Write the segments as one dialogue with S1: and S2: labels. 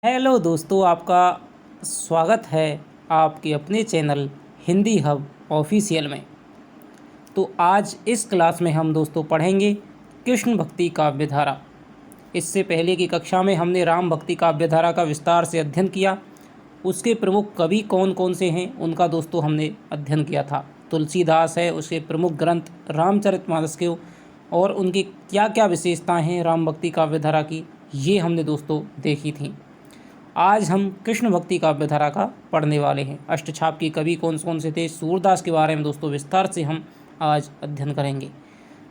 S1: Hello दोस्तों, आपका स्वागत है आपके अपने चैनल हिंदी हब ऑफिशियल में। तो आज इस क्लास में हम दोस्तों पढ़ेंगे कृष्ण भक्ति काव्य धारा। इससे पहले की कक्षा में हमने राम भक्ति काव्य धारा का विस्तार से अध्ययन किया। उसके प्रमुख कवि कौन कौन से हैं उनका दोस्तों हमने अध्ययन किया था। तुलसीदास है, उसके प्रमुख ग्रंथ रामचरितमानस के और उनकी क्या क्या विशेषताएं हैं राम भक्ति काव्य धारा की, ये हमने दोस्तों देखी थी। आज हम कृष्ण भक्ति काव्य धारा का पढ़ने वाले हैं। अष्टछाप के कवि कौन कौन से थे, सूरदास के बारे में दोस्तों विस्तार से हम आज अध्ययन करेंगे।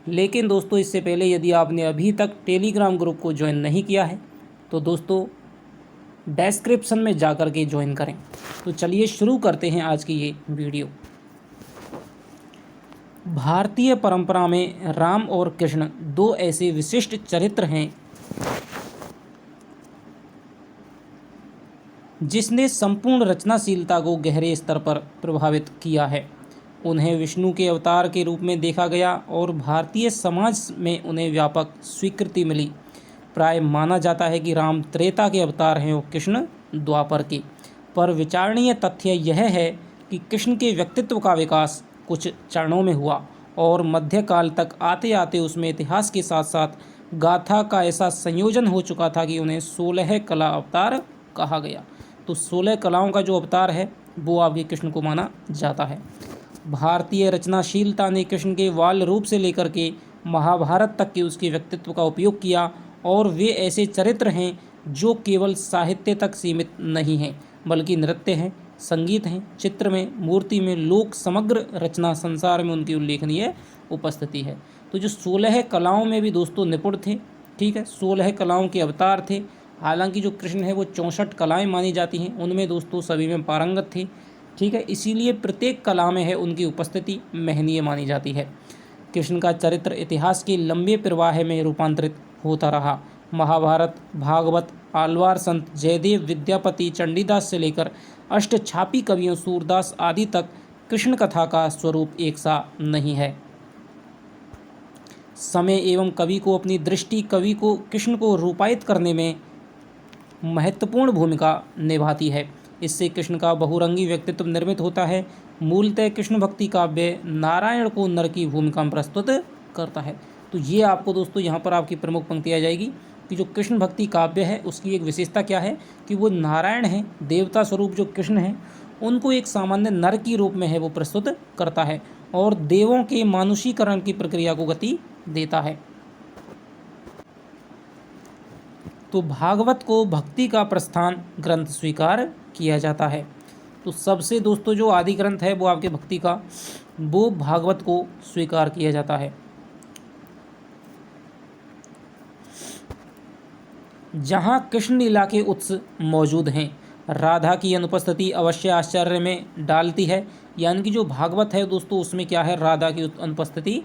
S1: लेकिन दोस्तों इससे पहले यदि आपने अभी तक टेलीग्राम ग्रुप को ज्वाइन नहीं किया है तो दोस्तों डिस्क्रिप्शन में जाकर के ज्वाइन करें। तो चलिए शुरू करते हैं आज की ये वीडियो। भारतीय परंपरा में राम और कृष्ण दो ऐसे विशिष्ट चरित्र हैं जिसने संपूर्ण रचनाशीलता को गहरे स्तर पर प्रभावित किया है। उन्हें विष्णु के अवतार के रूप में देखा गया और भारतीय समाज में उन्हें व्यापक स्वीकृति मिली। प्राय माना जाता है कि राम त्रेता के अवतार हैं और कृष्ण द्वापर के। पर विचारणीय तथ्य यह है कि कृष्ण के व्यक्तित्व का विकास कुछ चरणों में हुआ और मध्यकाल तक आते आते उसमें इतिहास के साथ साथ गाथा का ऐसा संयोजन हो चुका था कि उन्हें 16 कला अवतार कहा गया। तो 16 कलाओं का जो अवतार है वो आपके कृष्ण को माना जाता है। भारतीय रचनाशीलता ने कृष्ण के बाल रूप से लेकर के महाभारत तक के उसके व्यक्तित्व का उपयोग किया और वे ऐसे चरित्र हैं जो केवल साहित्य तक सीमित नहीं हैं बल्कि नृत्य हैं, संगीत हैं, चित्र में, मूर्ति में, लोक समग्र रचना संसार में उनकी उल्लेखनीय उपस्थिति है। तो जो 16 कलाओं में भी दोस्तों निपुण थे, ठीक है, 16 कलाओं के अवतार थे। हालांकि जो कृष्ण है वो 64 कलाएं मानी जाती हैं, उनमें दोस्तों सभी में पारंगत थे, ठीक है, इसीलिए प्रत्येक कला में है उनकी उपस्थिति महनीय मानी जाती है। कृष्ण का चरित्र इतिहास के लंबे प्रवाह में रूपांतरित होता रहा। महाभारत, भागवत, आलवार संत, जयदेव, विद्यापति, चंडीदास से लेकर अष्टछापी कवियों सूरदास आदि तक कृष्ण कथा का स्वरूप एक सा नहीं है। समय एवं कवि को अपनी दृष्टि कवि को कृष्ण को रूपायित करने में महत्वपूर्ण भूमिका निभाती है। इससे कृष्ण का बहुरंगी व्यक्तित्व निर्मित होता है। मूलतः कृष्ण भक्ति काव्य नारायण को नर की भूमिका में प्रस्तुत करता है। तो ये आपको दोस्तों यहाँ पर आपकी प्रमुख पंक्ति आ जाएगी कि जो कृष्ण भक्ति काव्य है उसकी एक विशेषता क्या है कि वो नारायण है, देवता स्वरूप जो कृष्ण है उनको एक सामान्य नर की रूप में है वो प्रस्तुत करता है और देवों के मानुषीकरण की प्रक्रिया को गति देता है। तो भागवत को भक्ति का प्रस्थान ग्रंथ स्वीकार किया जाता है। तो सबसे दोस्तों जो आदि ग्रंथ है वो आपके भक्ति का वो भागवत को स्वीकार किया जाता है। जहाँ कृष्ण लीला के उत्स मौजूद हैं, राधा की अनुपस्थिति अवश्य आश्चर्य में डालती है। यानी कि जो भागवत है दोस्तों उसमें क्या है, राधा की अनुपस्थिति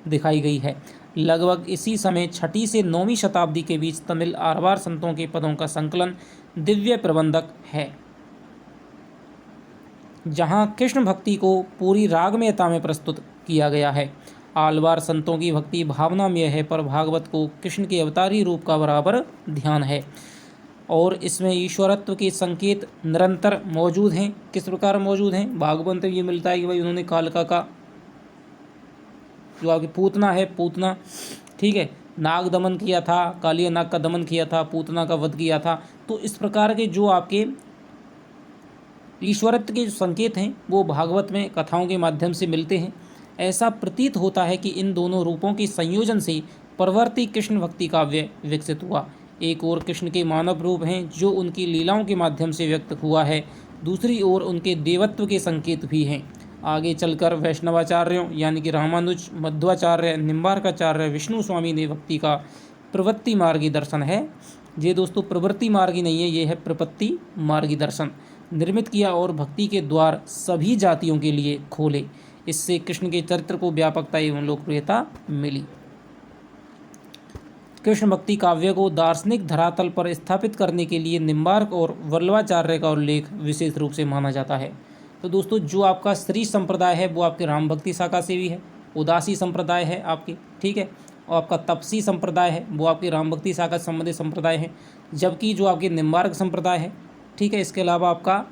S1: दिखाई गई है। लगभग इसी समय 6वीं से 9वीं शताब्दी के बीच तमिल आरवार संतों के पदों का संकलन दिव्य प्रबंधक है, जहाँ कृष्ण भक्ति को पूरी रागमयता में प्रस्तुत किया गया है। आलवार संतों की भक्ति भावनामय है पर भागवत को कृष्ण के अवतारी रूप का बराबर ध्यान है और इसमें ईश्वरत्व के संकेत निरंतर मौजूद हैं। किस प्रकार मौजूद हैं, भागवत में ये मिलता है कि भाई उन्होंने कालिका का जो आपकी पूतना है, पूतना, ठीक है, नाग दमन किया था, कालिया नाग का दमन किया था, पूतना का वध किया था। तो इस प्रकार के जो आपके ईश्वरत्व के जो संकेत हैं वो भागवत में कथाओं के माध्यम से मिलते हैं। ऐसा प्रतीत होता है कि इन दोनों रूपों के संयोजन से परवर्ती कृष्ण भक्ति काव्य विकसित हुआ। एक ओर कृष्ण के मानव रूप हैं जो उनकी लीलाओं के माध्यम से व्यक्त हुआ है, दूसरी ओर उनके देवत्व के संकेत भी हैं। आगे चलकर वैष्णवाचार्यों यानी कि रामानुज, मध्वाचार्य, निम्बार्काचार्य, विष्णु स्वामी ने भक्ति का प्रवृत्ति मार्गी दर्शन है, ये दोस्तों प्रवृत्ति मार्गी नहीं है, ये है प्रपत्ति मार्गी दर्शन निर्मित किया और भक्ति के द्वार सभी जातियों के लिए खोले। इससे कृष्ण के चरित्र को व्यापकता एवं लोकप्रियता मिली। कृष्ण भक्ति काव्य को दार्शनिक धरातल पर स्थापित करने के लिए निम्बार्क और वल्लभाचार्य का उल्लेख विशेष रूप से माना जाता है। तो दोस्तों जो आपका श्री संप्रदाय है वो आपके राम भक्ति शाखा से भी है, उदासी संप्रदाय है आपके, ठीक है, और आपका तपसी संप्रदाय है वो आपकी राम भक्ति शाखा से संबंधित संप्रदाय है, जबकि जो आपकी निम्बार्क संप्रदाय है, ठीक है, इसके अलावा आपका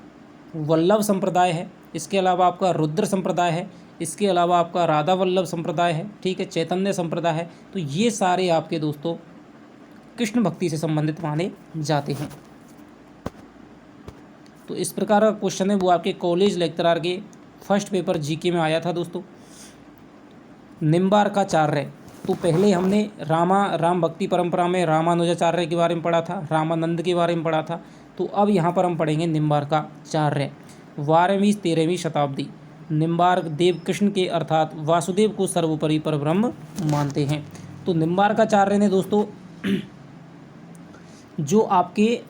S1: वल्लभ संप्रदाय है, इसके अलावा आपका रुद्र संप्रदाय है, इसके अलावा आपका राधा वल्लभ संप्रदाय है, ठीक है, चैतन्य संप्रदाय है। तो ये सारे आपके दोस्तों कृष्ण भक्ति से संबंधित माने जाते हैं। तो इस प्रकार का क्वेश्चन है वो आपके कॉलेज लेक्चरर के फर्स्ट पेपर जीके में आया था दोस्तों। निम्बार्काचार्य, तो पहले हमने राम भक्ति परंपरा में रामानुजाचार्य के बारे में पढ़ा था, रामानंद के बारे में पढ़ा था। तो अब यहाँ पर हम पढ़ेंगे निम्बार्काचार्य। 12वीं 13वीं शताब्दी। निम्बार्क देव कृष्ण के अर्थात वासुदेव को सर्वोपरि परब्रह्म मानते हैं। तो निम्बार्काचार्य ने दोस्तों जो आपके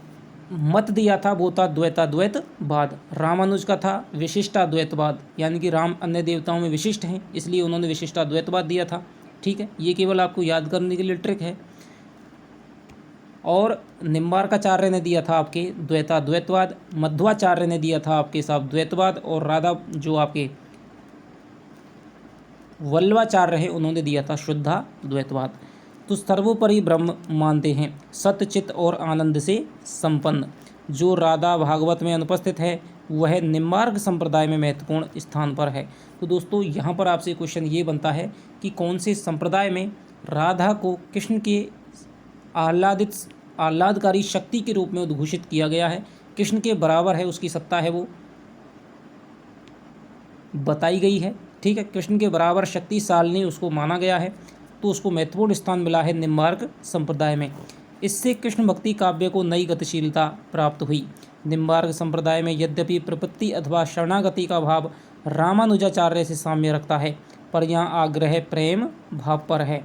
S1: मत दिया था वो था द्वैताद्वैतवाद। रामानुज का था विशिष्टाद्वैतवाद, यानी कि राम अन्य देवताओं में विशिष्ट हैं, इसलिए उन्होंने विशिष्टाद्वैतवाद दिया था। ठीक है, ये केवल आपको याद करने के लिए ट्रिक है। और निम्बार्काचार्य ने दिया था आपके द्वैताद्वैतवाद, मध्वाचार्य ने दिया था आपके साथ द्वैतवाद, और राधा जो आपके वल्लभाचार्य है उन्होंने दिया था शुद्धाद्वैतवाद। तो सर्वोपरि ब्रह्म मानते हैं, सत्य चित्त और आनंद से संपन्न। जो राधा भागवत में अनुपस्थित है वह निम्बार्क संप्रदाय में महत्वपूर्ण स्थान पर है। तो दोस्तों यहाँ पर आपसे क्वेश्चन ये बनता है कि कौन से संप्रदाय में राधा को कृष्ण के आह्लादकारी शक्ति के रूप में उद्घोषित किया गया है, कृष्ण के बराबर है उसकी सत्ता है वो बताई गई है। ठीक है, कृष्ण के बराबर शक्तिशाली उसको माना गया है, तो उसको महत्वपूर्ण स्थान मिला है निम्बार्क संप्रदाय में। इससे कृष्ण भक्ति काव्य को नई गतिशीलता प्राप्त हुई। निम्बार्क संप्रदाय में यद्यपि प्रपत्ति अथवा शरणागति का भाव रामानुजाचार्य से साम्य रखता है, पर यहाँ आग्रह प्रेम भाव पर है।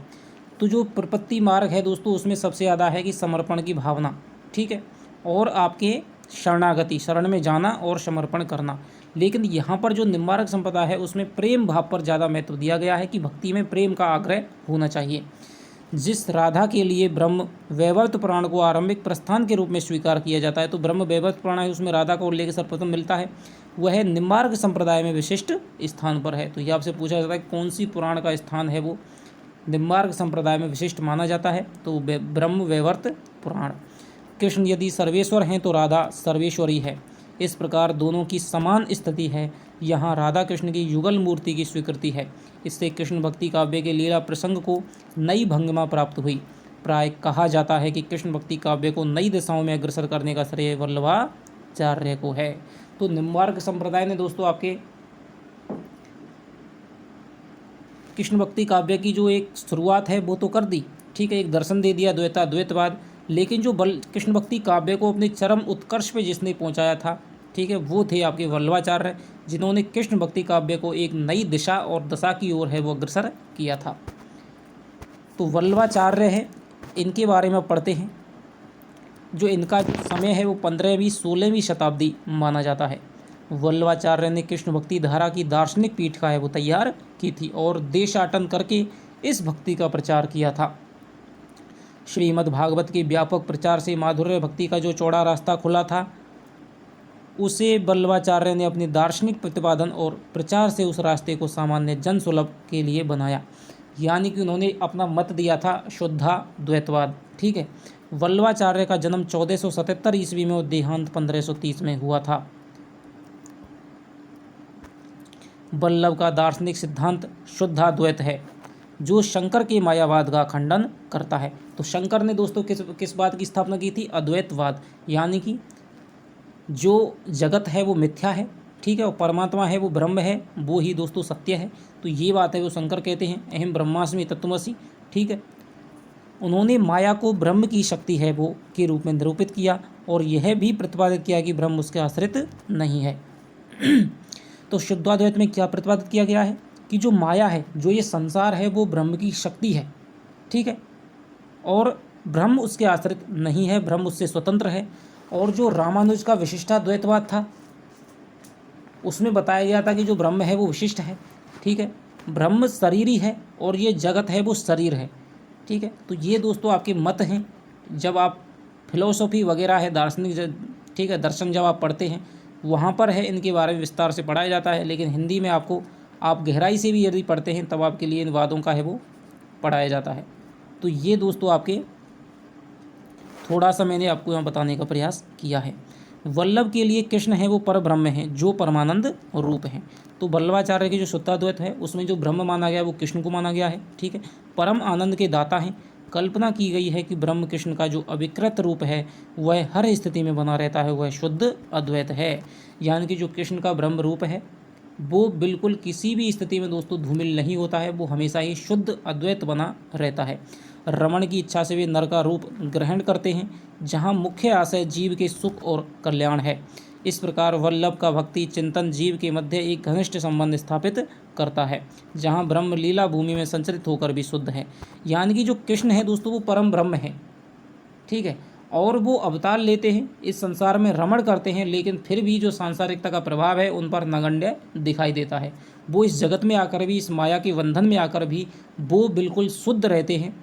S1: तो जो प्रपत्ति मार्ग है दोस्तों उसमें सबसे ज़्यादा है कि समर्पण की भावना, ठीक है, और आपके शरणागति, शरण में जाना और समर्पण करना। लेकिन यहाँ पर जो निम्बार्क संप्रदाय है उसमें प्रेम भाव पर ज़्यादा महत्व दिया गया है कि भक्ति में प्रेम का आग्रह होना चाहिए। जिस राधा के लिए ब्रह्म वैवर्त पुराण को आरंभिक प्रस्थान के रूप में स्वीकार किया जाता है, तो ब्रह्म वैवर्त पुराण है उसमें राधा का उल्लेख सर्वप्रथम मिलता है, वह निम्बार्क संप्रदाय में विशिष्ट स्थान पर है। तो ये आपसे पूछा जाता है कौन सी पुराण का स्थान है वो निम्बार्क संप्रदाय में विशिष्ट माना जाता है, तो ब्रह्म वैवर्त पुराण। कृष्ण यदि सर्वेश्वर हैं तो राधा सर्वेश्वरी है। इस प्रकार दोनों की समान स्थिति है। यहाँ राधा कृष्ण की युगल मूर्ति की स्वीकृति है। इससे कृष्ण भक्ति काव्य के लीला प्रसंग को नई भंगिमा प्राप्त हुई। प्राय कहा जाता है कि कृष्ण भक्ति काव्य को नई दिशाओं में अग्रसर करने का श्रेय वल्लभाचार्य को है। तो निम्बार्क संप्रदाय ने दोस्तों आपके कृष्ण भक्ति काव्य की जो एक शुरुआत है वो तो कर दी, ठीक है, एक दर्शन दे दिया द्वैताद्वैतवाद। लेकिन जो कृष्ण भक्ति काव्य को अपने चरम उत्कर्ष पे जिसने पहुंचाया था, ठीक है, वो थे आपके वल्लभाचार्य, जिन्होंने कृष्ण भक्ति काव्य को एक नई दिशा और दशा की ओर है वो अग्रसर किया था। तो वल्लभाचार्य है, इनके बारे में पढ़ते हैं। जो इनका समय है वो 15वीं 16वीं शताब्दी माना जाता है। वल्लभाचार्य ने कृष्ण भक्ति धारा की दार्शनिक पीठ का है वो तैयार की थी और देशाटन करके इस भक्ति का प्रचार किया था। श्रीमद् भागवत के व्यापक प्रचार से माधुर्य भक्ति का जो चौड़ा रास्ता खुला था, उसे वल्लभाचार्य ने अपने दार्शनिक प्रतिपादन और प्रचार से उस रास्ते को सामान्य जन सुलभ के लिए बनाया। यानी कि उन्होंने अपना मत दिया था शुद्धाद्वैतवाद। ठीक है, वल्लभाचार्य का जन्म 1477 ईस्वी में और देहांत 1530 में हुआ था। वल्लभ का दार्शनिक सिद्धांत शुद्धाद्वैत है, जो शंकर के मायावाद का खंडन करता है। तो शंकर ने दोस्तों किस बात की स्थापना की थी? अद्वैतवाद, यानी कि जो जगत है वो मिथ्या है, ठीक है, और परमात्मा है वो ब्रह्म है, वो ही दोस्तों सत्य है। तो ये बात है वो शंकर कहते हैं, अहम ब्रह्मास्मि तत्त्वमसि। ठीक है, उन्होंने माया को ब्रह्म की शक्ति है वो के रूप में निरूपित किया और यह भी प्रतिपादित किया कि ब्रह्म उसके आश्रित नहीं है। तो शुद्धाद्वैत में क्या प्रतिपादित किया गया है कि जो माया है, जो ये संसार है, वो ब्रह्म की शक्ति है, ठीक है, और ब्रह्म उसके आश्रित नहीं है, ब्रह्म उससे स्वतंत्र है। और जो रामानुज का विशिष्टाद्वैतवाद था उसमें बताया गया था कि जो ब्रह्म है वो विशिष्ट है, ठीक है, ब्रह्म शरीरी है और ये जगत है वो शरीर है। ठीक है, तो ये दोस्तों आपके मत हैं। जब आप फिलोसॉफी वगैरह है, दार्शनिक, ठीक है, दर्शन जब आप पढ़ते हैं वहाँ पर है इनके बारे में विस्तार से पढ़ाया जाता है। लेकिन हिंदी में आपको आप गहराई से भी यदि पढ़ते हैं तब आपके लिए इन वादों का है वो पढ़ाया जाता है। तो ये दोस्तों आपके थोड़ा सा मैंने आपको यहाँ बताने का प्रयास किया है। वल्लभ के लिए कृष्ण है वो पर ब्रह्म है जो परमानंद रूप है। तो वल्लभाचार्य की जो शुद्धाद्वैत है उसमें जो ब्रह्म माना गया वो कृष्ण को माना गया है, ठीक है। परम आनंद के दाता हैं। कल्पना की गई है कि ब्रह्म कृष्ण का जो अविकृत रूप है वह हर स्थिति में बना रहता है, वह शुद्ध अद्वैत है। यानी कि जो कृष्ण का ब्रह्म रूप है वो बिल्कुल किसी भी स्थिति में दोस्तों धूमिल नहीं होता है, वो हमेशा ही शुद्ध अद्वैत बना रहता है। रमण की इच्छा से वे नर का रूप ग्रहण करते हैं, जहाँ मुख्य आशय जीव के सुख और कल्याण है। इस प्रकार वल्लभ का भक्ति चिंतन जीव के मध्य एक घनिष्ठ संबंध स्थापित करता है, जहाँ ब्रह्म लीला भूमि में संचरित होकर भी शुद्ध है। यानी कि जो कृष्ण है दोस्तों वो परम ब्रह्म है, ठीक है, और वो अवतार लेते हैं, इस संसार में रमण करते हैं, लेकिन फिर भी जो सांसारिकता का प्रभाव है उन पर नगण्य दिखाई देता है। वो इस जगत में आकर भी, इस माया के बंधन में आकर भी वो बिल्कुल शुद्ध रहते हैं।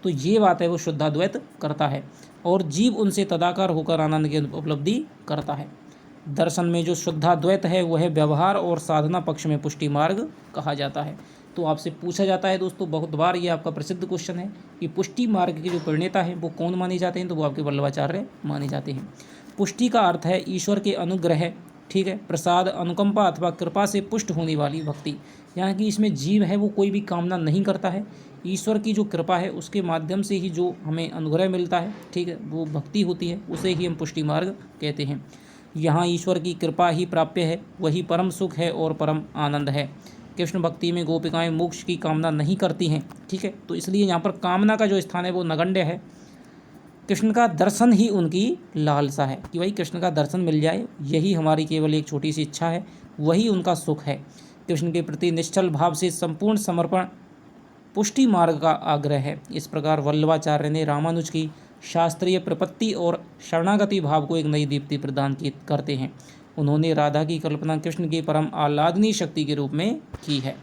S1: तो ये बात है, वो शुद्धाद्वैत करता है और जीव उनसे तदाकार होकर आनंद की उपलब्धि करता है। दर्शन में जो शुद्धाद्वैत है वह व्यवहार और साधना पक्ष में पुष्टि मार्ग कहा जाता है। तो आपसे पूछा जाता है दोस्तों बहुत बार, ये आपका प्रसिद्ध क्वेश्चन है कि पुष्टि मार्ग के जो प्रणेता हैं वो कौन माने जाते हैं, तो वो आपके वल्लभाचार्य माने जाते हैं। पुष्टि का अर्थ है ईश्वर के अनुग्रह, ठीक है, प्रसाद, अनुकंपा अथवा कृपा से पुष्ट होने वाली भक्ति। यहाँ की इसमें जीव है वो कोई भी कामना नहीं करता है, ईश्वर की जो कृपा है उसके माध्यम से ही जो हमें अनुग्रह मिलता है, ठीक है, वो भक्ति होती है, उसे ही हम पुष्टि मार्ग कहते हैं। यहाँ ईश्वर की कृपा ही प्राप्य है, वही परम सुख है और परम आनंद है। कृष्ण भक्ति में गोपिकाएं मोक्ष की कामना नहीं करती हैं, ठीक है, तो इसलिए यहाँ पर कामना का जो स्थान है वो नगण्य है। कृष्ण का दर्शन ही उनकी लालसा है कि भाई कृष्ण का दर्शन मिल जाए, यही हमारी केवल एक छोटी सी इच्छा है, वही उनका सुख है। कृष्ण के प्रति निश्चल भाव से संपूर्ण समर्पण पुष्टि मार्ग का आग्रह है। इस प्रकार वल्लभाचार्य ने रामानुज की शास्त्रीय प्रपत्ति और शरणागति भाव को एक नई दीप्ति प्रदान करते हैं। उन्होंने राधा की कल्पना कृष्ण की परम आह्लादनीय शक्ति के रूप में की है।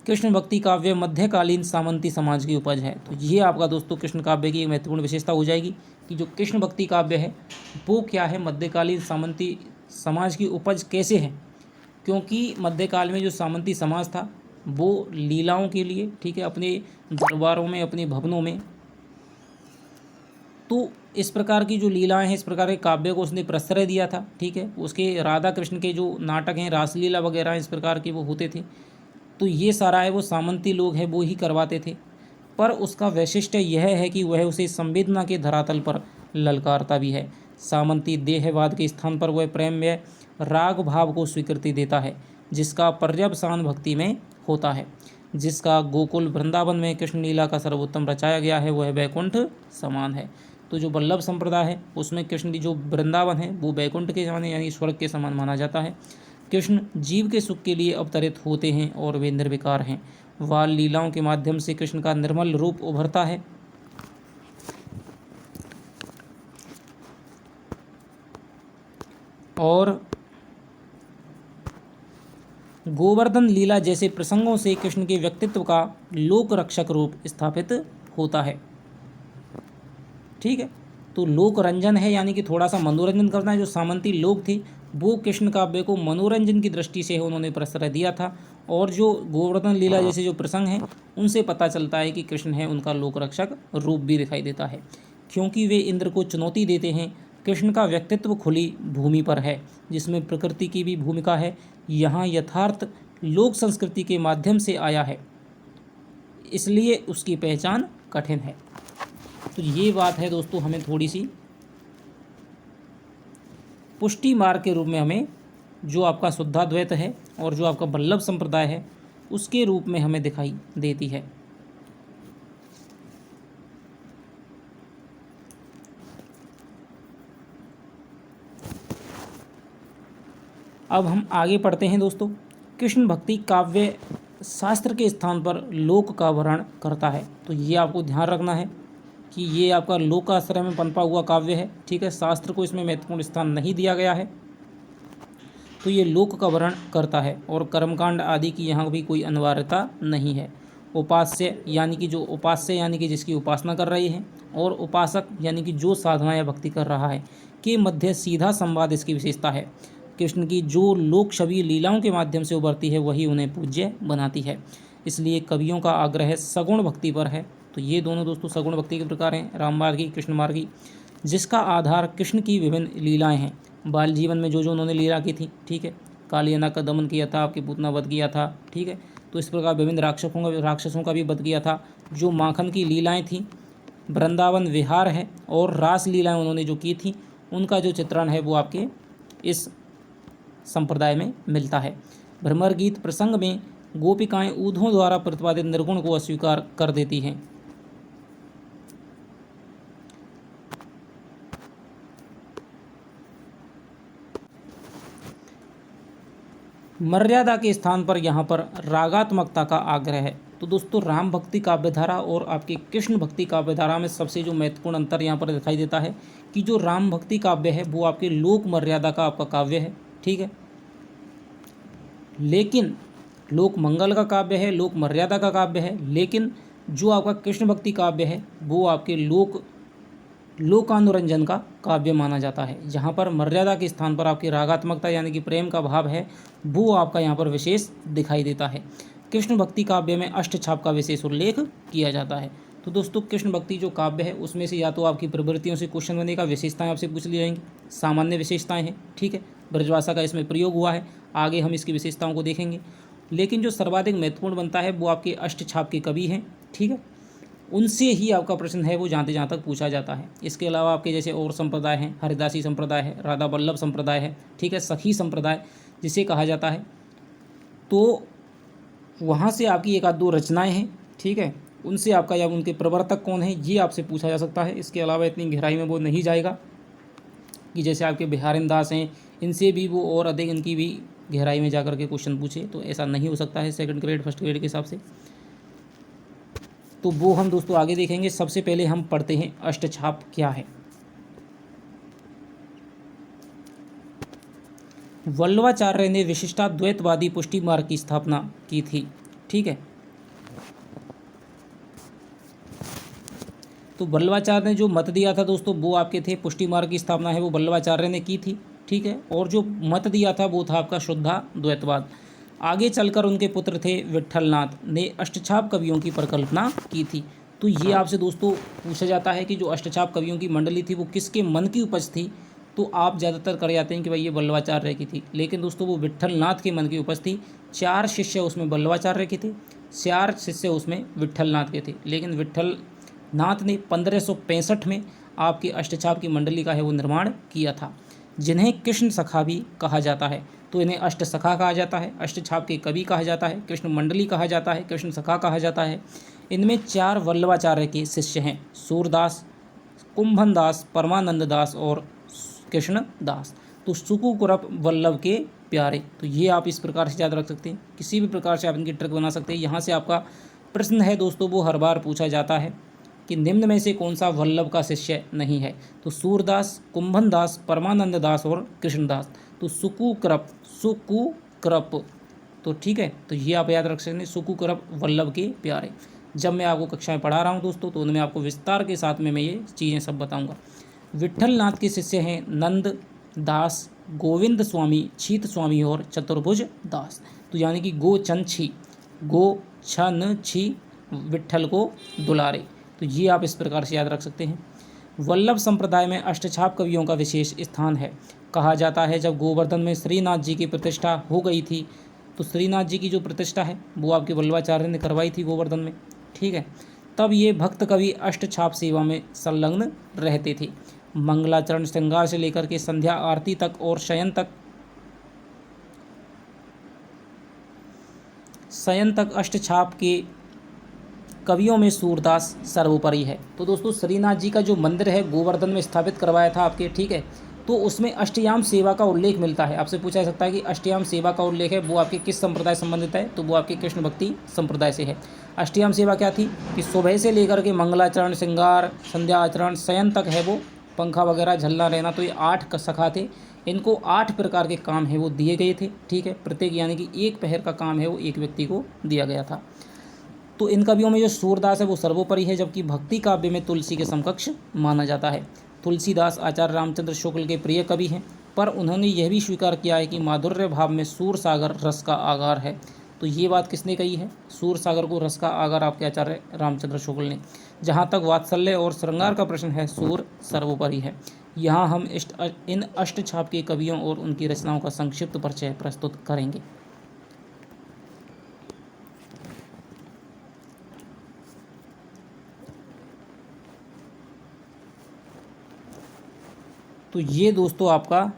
S1: कृष्ण भक्ति काव्य मध्यकालीन सामंती समाज की उपज है। तो ये आपका दोस्तों कृष्ण काव्य की एक महत्वपूर्ण विशेषता हो जाएगी कि जो कृष्ण भक्ति काव्य है वो क्या है, मध्यकालीन सामंती समाज की उपज कैसे है। क्योंकि मध्यकाल में जो सामंती समाज था वो लीलाओं के लिए, ठीक है, अपने दरबारों में, अपने भवनों में, तो इस प्रकार की जो लीलाएं हैं, इस प्रकार के काव्य को उसने प्रश्रय दिया था, ठीक है। उसके राधा कृष्ण के जो नाटक हैं, रासलीला वगैरह इस प्रकार के वो होते थे, तो ये सारा है वो सामंती लोग हैं वो ही करवाते थे। पर उसका वैशिष्ट्य यह है कि वह उसे संवेदना के धरातल पर ललकारता भी है। सामंती देहवाद के स्थान पर वह प्रेम में राग भाव को स्वीकृति देता है, जिसका पर्यवसान भक्ति में होता है। जिसका गोकुल वृंदावन में कृष्ण लीला का सर्वोत्तम रचाया गया है वह बैकुंठ समान है। तो जो वल्लभ संप्रदाय है उसमें कृष्ण की जो वृंदावन है वो बैकुंठ के समान यानी स्वर्ग के समान माना जाता है। कृष्ण जीव के सुख के लिए अवतरित होते हैं और वे निर्विकार हैं। बाल लीलाओं के माध्यम से कृष्ण का निर्मल रूप उभरता है। और गोवर्धन लीला जैसे प्रसंगों से कृष्ण के व्यक्तित्व का लोक रक्षक रूप स्थापित होता है, ठीक है। तो लोक रंजन है यानी कि थोड़ा सा मनोरंजन करना है। जो सामंती लोग थे वो कृष्ण काव्य को मनोरंजन की दृष्टि से उन्होंने प्रश्रय दिया था, और जो गोवर्धन लीला जैसे जो प्रसंग हैं उनसे पता चलता है कि कृष्ण है उनका लोक रक्षक रूप भी दिखाई देता है, क्योंकि वे इंद्र को चुनौती देते हैं। कृष्ण का व्यक्तित्व खुली भूमि पर है जिसमें प्रकृति की भी भूमिका है। यहाँ यथार्थ लोक संस्कृति के माध्यम से आया है, इसलिए उसकी पहचान कठिन है। तो ये बात है दोस्तों, हमें थोड़ी सी पुष्टि मार्ग के रूप में हमें जो आपका शुद्धाद्वैत है और जो आपका वल्लभ संप्रदाय है उसके रूप में हमें दिखाई देती है। अब हम आगे पढ़ते हैं दोस्तों। कृष्ण भक्ति काव्य शास्त्र के स्थान पर लोक का वर्णन करता है। तो ये आपको ध्यान रखना है कि ये आपका लोक आश्रय में पनपा हुआ काव्य है, ठीक है। शास्त्र को इसमें महत्वपूर्ण स्थान नहीं दिया गया है, तो ये लोक का वर्णन करता है। और कर्मकांड आदि की यहाँ भी कोई अनिवार्यता नहीं है। उपास्य यानी कि जो उपास्य यानी कि जिसकी उपासना कर रहे हैं, और उपासक यानी कि जो साधना या भक्ति कर रहा है, के मध्य सीधा संवाद इसकी विशेषता है। कृष्ण की जो लोक छवि लीलाओं के माध्यम से उभरती है वही उन्हें पूज्य बनाती है। इसलिए कवियों का आग्रह सगुण भक्ति पर है। तो ये दोनों दोस्तों सगुण भक्ति के प्रकार हैं, राम मार्गी कृष्ण मार्गी, जिसका आधार कृष्ण की विभिन्न लीलाएं हैं। बाल जीवन में जो जो उन्होंने लीला की थी, ठीक है, कालियाना का दमन किया था, आपकी पूतना वध किया था, ठीक है, तो इस प्रकार विभिन्न राक्षसों का भी वध किया था। जो माखन की लीलाएं थी, वृंदावन विहार है, और रास लीलाएं उन्होंने जो की थी, उनका जो चित्रण है वो आपके इस संप्रदाय में मिलता है। भ्रमर गीत प्रसंग में गोपिकाएं ऊधों द्वारा प्रतिपादित निर्गुण को अस्वीकार कर देती हैं। मर्यादा के स्थान पर यहाँ पर रागात्मकता का आग्रह है। तो दोस्तों राम भक्ति काव्यधारा और आपकी कृष्ण भक्ति काव्यधारा में सबसे जो महत्वपूर्ण अंतर यहाँ पर दिखाई देता है कि जो राम भक्ति काव्य है वो आपके लोक मर्यादा का आपका काव्य है, ठीक है, लेकिन लोक मंगल का काव्य है, लोक मर्यादा का काव्य है। लेकिन जो आपका कृष्ण भक्ति काव्य है वो आपके लोकानुरंजन का काव्य माना जाता है। जहाँ पर मर्यादा के स्थान पर आपकी रागात्मकता यानी कि प्रेम का भाव है वो आपका यहाँ पर विशेष दिखाई देता है। कृष्ण भक्ति काव्य में अष्टछाप का विशेष उल्लेख किया जाता है। तो दोस्तों कृष्ण भक्ति जो काव्य है उसमें से या तो आपकी प्रवृत्तियों से क्वेश्चन बनेगा, विशेषताएं आपसे पूछ ली जाएंगी, सामान्य विशेषताएं हैं, ठीक है, ब्रजभाषा का इसमें प्रयोग हुआ है, आगे हम इसकी विशेषताओं को देखेंगे। लेकिन जो सर्वाधिक महत्वपूर्ण बनता है वो आपके अष्टछाप के कवि हैं, ठीक है, उनसे ही आपका प्रश्न है वो जहाँ तक पूछा जाता है। इसके अलावा आपके जैसे और संप्रदाय हैं, हरिदासी संप्रदाय है, राधा वल्लभ संप्रदाय है, ठीक है, सखी संप्रदाय जिसे कहा जाता है, तो वहाँ से आपकी एक आध दो रचनाएं हैं, ठीक है, उनसे आपका या उनके प्रवर्तक कौन है ये आपसे पूछा जा सकता है। इसके अलावा इतनी गहराई में वो नहीं जाएगा कि जैसे आपके बिहारिन दास हैं, इनसे भी वो और अधिक इनकी भी गहराई में जाकर के क्वेश्चन पूछे, तो ऐसा नहीं हो सकता है सेकंड ग्रेड फर्स्ट ग्रेड के हिसाब से। तो वो हम दोस्तों आगे देखेंगे। सबसे पहले हम पढ़ते हैं अष्टछाप क्या है। वल्लभाचार्य ने विशिष्टाद्वैतवादी पुष्टि मार्ग की स्थापना की थी, ठीक है। तो वल्लभाचार्य ने जो मत दिया था दोस्तों वो आपके थे, पुष्टि मार्ग की स्थापना है वो वल्लभाचार्य ने की थी, ठीक है, और जो मत दिया था वो था आपका शुद्धाद्वैतवाद। आगे चलकर उनके पुत्र थे विट्ठलनाथ ने अष्टछाप कवियों की परिकल्पना की थी। तो ये आपसे दोस्तों पूछा जाता है कि जो अष्टछाप कवियों की मंडली थी वो किसके मन की उपज थी, तो आप ज़्यादातर कर जाते हैं कि भाई ये वल्लभाचार्य की थी, लेकिन दोस्तों वो विट्ठलनाथ के मन की उपज थी। 4 शिष्य उसमें वल्लभाचार्य के थे, 4 शिष्य उसमें विट्ठलनाथ के थे, लेकिन विट्ठलनाथ ने 1565 में आपकी अष्टछाप की मंडली का है वो निर्माण किया था, जिन्हें कृष्ण सखा भी कहा जाता है। तो इन्हें अष्ट सखा कहा जाता है, अष्टछाप के कवि कहा जाता है, कृष्ण मंडली कहा जाता है, कृष्ण सखा कहा जाता है। इनमें 4 वल्लभाचार्य के शिष्य हैं, सूरदास, कुंभन दास, परमानंद दास और कृष्ण दास। तो सुकुकुरप वल्लभ के प्यारे, तो ये आप इस प्रकार से याद रख सकते हैं, किसी भी प्रकार से आप इनकी ट्रिक बना सकते हैं। यहाँ से आपका प्रश्न है दोस्तों वो हर बार पूछा जाता है कि निम्न में से कौन सा वल्लभ का शिष्य नहीं है। तो सूरदास, कुंभन दास, परमानंद दास और कृष्णदास। तो सुकुक्रप, तो ठीक है, तो ये आप याद रख सकते हैं, सुकुक्रप वल्लभ के प्यारे। जब मैं आपको कक्षा में पढ़ा रहा हूँ दोस्तों तो उनमें आपको विस्तार के साथ में मैं ये चीज़ें सब बताऊँगा। विट्ठलनाथ के शिष्य हैं नंद दास, गोविंद स्वामी, छीत स्वामी और चतुर्भुज दास। तो यानी कि गो छन छी, गो छन छी विट्ठल को दुलारे। तो ये आप इस प्रकार से याद रख सकते हैं। वल्लभ संप्रदाय में अष्टछाप कवियों का विशेष स्थान है। कहा जाता है जब गोवर्धन में श्रीनाथ जी की प्रतिष्ठा हो गई थी, तो श्रीनाथ जी की जो प्रतिष्ठा है वो आपके वल्लभाचार्य ने करवाई थी गोवर्धन में, ठीक है, तब ये भक्त कवि अष्टछाप सेवा में संलग्न रहते थे। मंगलाचरण श्रृंगार से लेकर के संध्या आरती तक और शयन तक अष्टछाप के कवियों में सूरदास सर्वोपरि है। तो दोस्तों श्रीनाथ जी का जो मंदिर है गोवर्धन में स्थापित करवाया था आपके, ठीक है, तो उसमें अष्टयाम सेवा का उल्लेख मिलता है। आपसे पूछा जा सकता है कि अष्टयाम सेवा का उल्लेख है वो आपके किस संप्रदाय संबंधित है, तो वो आपके कृष्ण भक्ति संप्रदाय से है। अष्टयाम सेवा क्या थी कि सुबह से लेकर के मंगलाचरण, श्रृंगार, संध्या आचरण, शयन तक है वो पंखा वगैरह झलना रहना, तो ये 8 सखा थे। इनको 8 प्रकार के काम है वो दिए गए थे, ठीक है, प्रत्येक यानी कि 1 पहर का काम है वो एक व्यक्ति को दिया गया था। तो इन कवियों में जो सूरदास है वो सर्वोपरि है, जबकि भक्ति काव्य में तुलसी के समकक्ष माना जाता है। तुलसीदास आचार्य रामचंद्र शुक्ल के प्रिय कवि हैं, पर उन्होंने यह भी स्वीकार किया है कि माधुर्य भाव में सूर सागर रस का आगार है। तो ये बात किसने कही है? सूरसागर को रस का आगार आपके आचार्य रामचंद्र शुक्ल ने। जहाँ तक वात्सल्य और श्रृंगार का प्रश्न है, सूर सर्वोपरि है। यहाँ हम इन अष्टछाप के कवियों और उनकी रचनाओं का संक्षिप्त परिचय प्रस्तुत करेंगे। तो ये दोस्तों आपका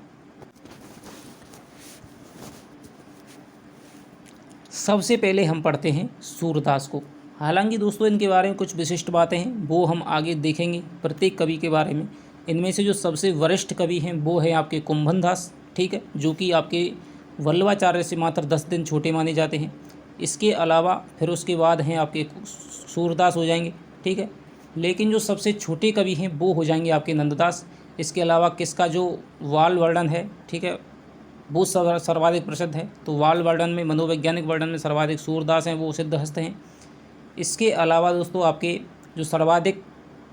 S1: सबसे पहले हम पढ़ते हैं सूरदास को। हालांकि दोस्तों इनके बारे में कुछ विशिष्ट बातें हैं, वो हम आगे देखेंगे प्रत्येक कवि के बारे में। इनमें से जो सबसे वरिष्ठ कवि हैं वो हैं आपके कुंभन दास, ठीक है, जो कि आपके वल्लभाचार्य से मात्र 10 दिन छोटे माने जाते हैं। इसके अलावा फिर उसके बाद हैं आपके सूरदास हो जाएंगे, ठीक है। लेकिन जो सबसे छोटे कवि हैं वो हो जाएंगे आपके नंददास। इसके अलावा किसका जो वाल वर्णन है, ठीक है, वो सर्वाधिक प्रसिद्ध है। तो वाल वर्णन में, मनोवैज्ञानिक वर्णन में सर्वाधिक सूरदास हैं, वो सिद्धहस्त हैं। इसके अलावा दोस्तों आपके जो सर्वाधिक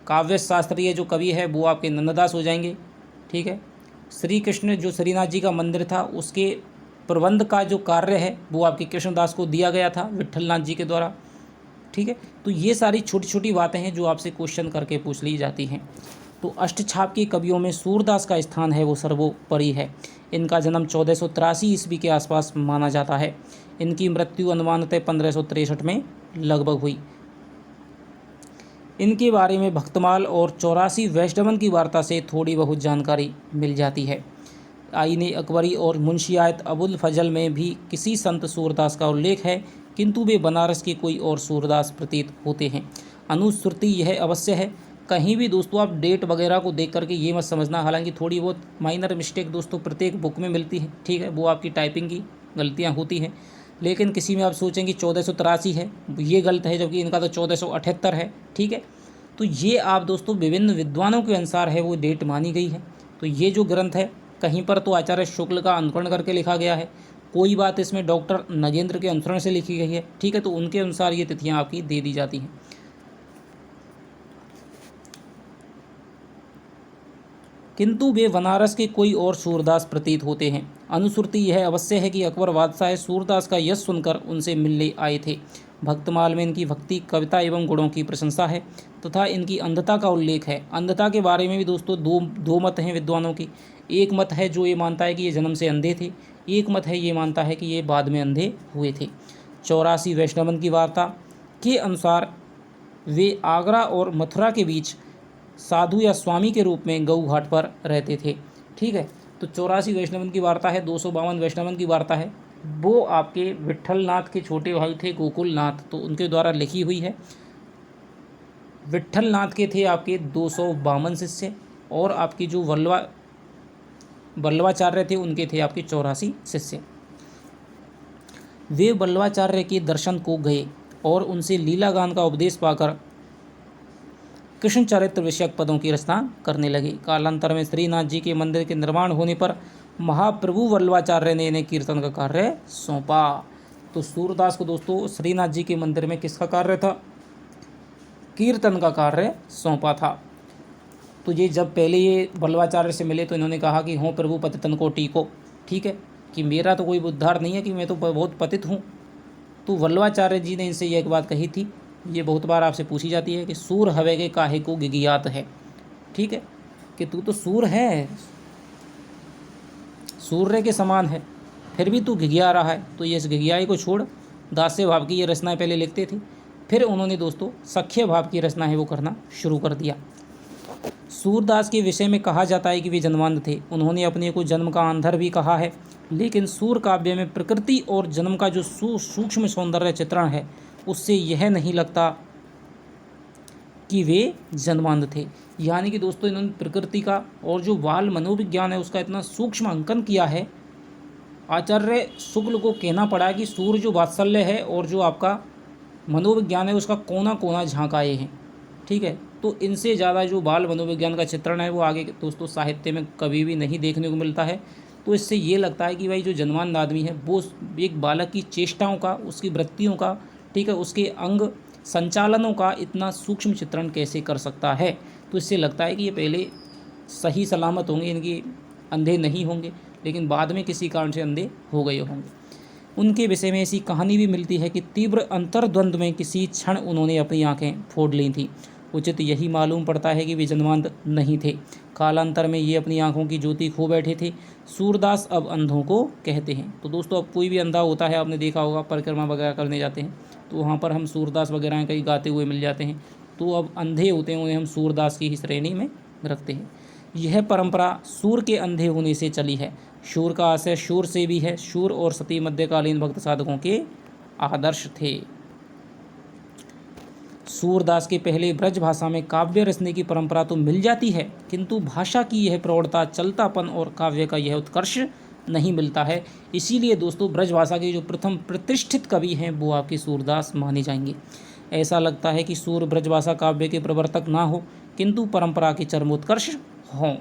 S1: काव्य शास्त्रीय जो कवि है वो आपके नंददास हो जाएंगे, ठीक है। श्री कृष्ण जो श्रीनाथ जी का मंदिर था उसके प्रबंध का जो कार्य है वो आपके कृष्णदास को दिया गया था विट्ठलनाथ जी के द्वारा, ठीक है। तो ये सारी छोटी छोटी बातें हैं जो आपसे क्वेश्चन करके पूछ ली जाती हैं। तो अष्टछाप के कवियों में सूरदास का स्थान है वो सर्वोपरि है। इनका जन्म 1483 ईस्वी के आसपास माना जाता है। इनकी मृत्यु अनुमानतः 1563 में लगभग हुई। इनके बारे में भक्तमाल और 84 वैष्णवन की वार्ता से थोड़ी बहुत जानकारी मिल जाती है। आईने अकबरी और मुंशियात अबुल फजल में भी किसी संत सूरदास का उल्लेख है, किंतु वे बनारस के कोई और सूरदास प्रतीत होते हैं। अनुश्रुति यह अवश्य है। कहीं भी दोस्तों आप डेट वगैरह को देख करके ये मत समझना, हालांकि थोड़ी बहुत माइनर मिस्टेक दोस्तों प्रत्येक बुक में मिलती है, ठीक है, वो आपकी टाइपिंग की गलतियाँ होती हैं। लेकिन किसी में आप सोचेंगे 1483 है, ये गलत है, जबकि इनका तो 1478 है, ठीक है। तो ये आप दोस्तों विभिन्न विद्वानों के अनुसार है वो डेट मानी गई है। तो ये जो ग्रंथ है कहीं पर तो आचार्य शुक्ल का अनुकरण करके लिखा गया है, कोई बात इसमें डॉक्टर नगेंद्र के अनुसरण से लिखी गई है, ठीक है। तो उनके अनुसार ये तिथियाँ आपकी दे दी जाती हैं। किंतु वे बनारस के कोई और सूरदास प्रतीत होते हैं। अनुश्रुति यह अवश्य है कि अकबर बादशाह सूरदास का यश सुनकर उनसे मिलने आए थे। भक्तमाल में इनकी भक्ति, कविता एवं गुणों की प्रशंसा है तथा इनकी अंधता का उल्लेख है। अंधता के बारे में भी दोस्तों दो मत हैं विद्वानों की। एक मत है जो ये मानता है कि ये जन्म से अंधे थे, एक मत है ये मानता है कि ये बाद में अंधे हुए थे। 84 वैष्णवन की वार्ता के अनुसार वे आगरा और मथुरा के बीच साधु या स्वामी के रूप में गऊ घाट पर रहते थे, ठीक है। तो 84 वैष्णवन की वार्ता है, 252 वैष्णवन की वार्ता है, वो आपके विट्ठलनाथ के छोटे भाई थे गोकुलनाथ, तो उनके द्वारा लिखी हुई है। विट्ठलनाथ के थे आपके 252 शिष्य और आपकी जो वल्लभाचार्य थे उनके थे आपके 84 शिष्य। वे वल्लभाचार्य के दर्शन को गए और उनसे लीला गान का उपदेश पाकर कृष्ण चरित्र विषयक पदों की रचना करने लगे। कालांतर में श्रीनाथ जी के मंदिर के निर्माण होने पर महाप्रभु वल्लभाचार्य ने इन्हें कीर्तन का कार्य सौंपा। तो सूरदास को दोस्तों श्रीनाथ जी के मंदिर में किसका कार्य था? कीर्तन का कार्य सौंपा था। तो ये जब पहले ये वल्लभाचार्य से मिले तो इन्होंने कहा कि हों प्रभु पतितन को टीको, ठीक है, कि मेरा तो कोई उद्धार नहीं है, कि मैं तो बहुत पतित हूँ। तो वल्लभाचार्य जी ने इनसे यह एक बात कही थी, ये बहुत बार आपसे पूछी जाती है कि सूर हवे के काहे को गिगियात है, ठीक है, कि तू तो सूर है, सूर्य के समान है, फिर भी तू घिघिया रहा है। तो ये इस घिघियाई को छोड़, दास्य भाव की ये रचनाएं पहले लिखते थे, फिर उन्होंने दोस्तों सख्य भाव की रचना है वो करना शुरू कर दिया। सूरदास के विषय में कहा जाता है कि वे जन्मांध थे। उन्होंने अपने को जन्म का अंधर भी कहा है, लेकिन सूर काव्य में प्रकृति और जन्म का जो सूक्ष्म सौंदर्य चित्रण है उससे यह नहीं लगता कि वे जन्मांध थे। यानी कि दोस्तों इन्होंने प्रकृति का और जो बाल मनोविज्ञान है उसका इतना सूक्ष्म अंकन किया है। आचार्य शुक्ल को कहना पड़ा कि सूर जो वात्सल्य है और जो आपका मनोविज्ञान है उसका कोना कोना झांक आए हैं, ठीक है। तो इनसे ज़्यादा जो बाल मनोविज्ञान का चित्रण है वो आगे दोस्तों साहित्य में कभी भी नहीं देखने को मिलता है। तो इससे ये लगता है कि भाई जो जन्मांध आदमी है वो एक बालक की चेष्टाओं का, उसकी वृत्तियों का, ठीक है, उसके अंग संचालनों का इतना सूक्ष्म चित्रण कैसे कर सकता है। तो इससे लगता है कि ये पहले सही सलामत होंगे, इनकी अंधे नहीं होंगे, लेकिन बाद में किसी कारण से अंधे हो गए होंगे। उनके विषय में ऐसी कहानी भी मिलती है कि तीव्र अंतर्द्वंद में किसी क्षण उन्होंने अपनी आंखें फोड़ ली थीं। उचित यही मालूम पड़ता है कि वे जन्मांध नहीं थे। कालांतर में ये अपनी आंखों की ज्योति खो बैठे थे। सूरदास अब अंधों को कहते हैं। तो दोस्तों, अब कोई भी अंधा होता है, आपने देखा होगा, परिक्रमा वगैरह करने जाते हैं तो वहाँ पर हम सूरदास वगैरह कहीं गाते हुए मिल जाते हैं। तो अब अंधे होते हैं, उन्हें हम सूरदास की ही श्रेणी में रखते हैं। यह परंपरा सूर के अंधे होने से चली है। शूर का आशय शूर से भी है। शूर और सती मध्यकालीन भक्त साधकों के आदर्श थे। सूरदास के पहले ब्रज भाषा में काव्य रचने की परंपरा तो मिल जाती है, किंतु भाषा की यह प्रौढ़ता, चलतापन और काव्य का यह उत्कर्ष नहीं मिलता है। इसीलिए दोस्तों, ब्रज भाषा के जो प्रथम प्रतिष्ठित कवि हैं वो आपके सूरदास माने जाएंगे। ऐसा लगता है कि सूर ब्रजभाषा काव्य के प्रवर्तक ना हो, किंतु परंपरा के चरमोत्कर्ष हों।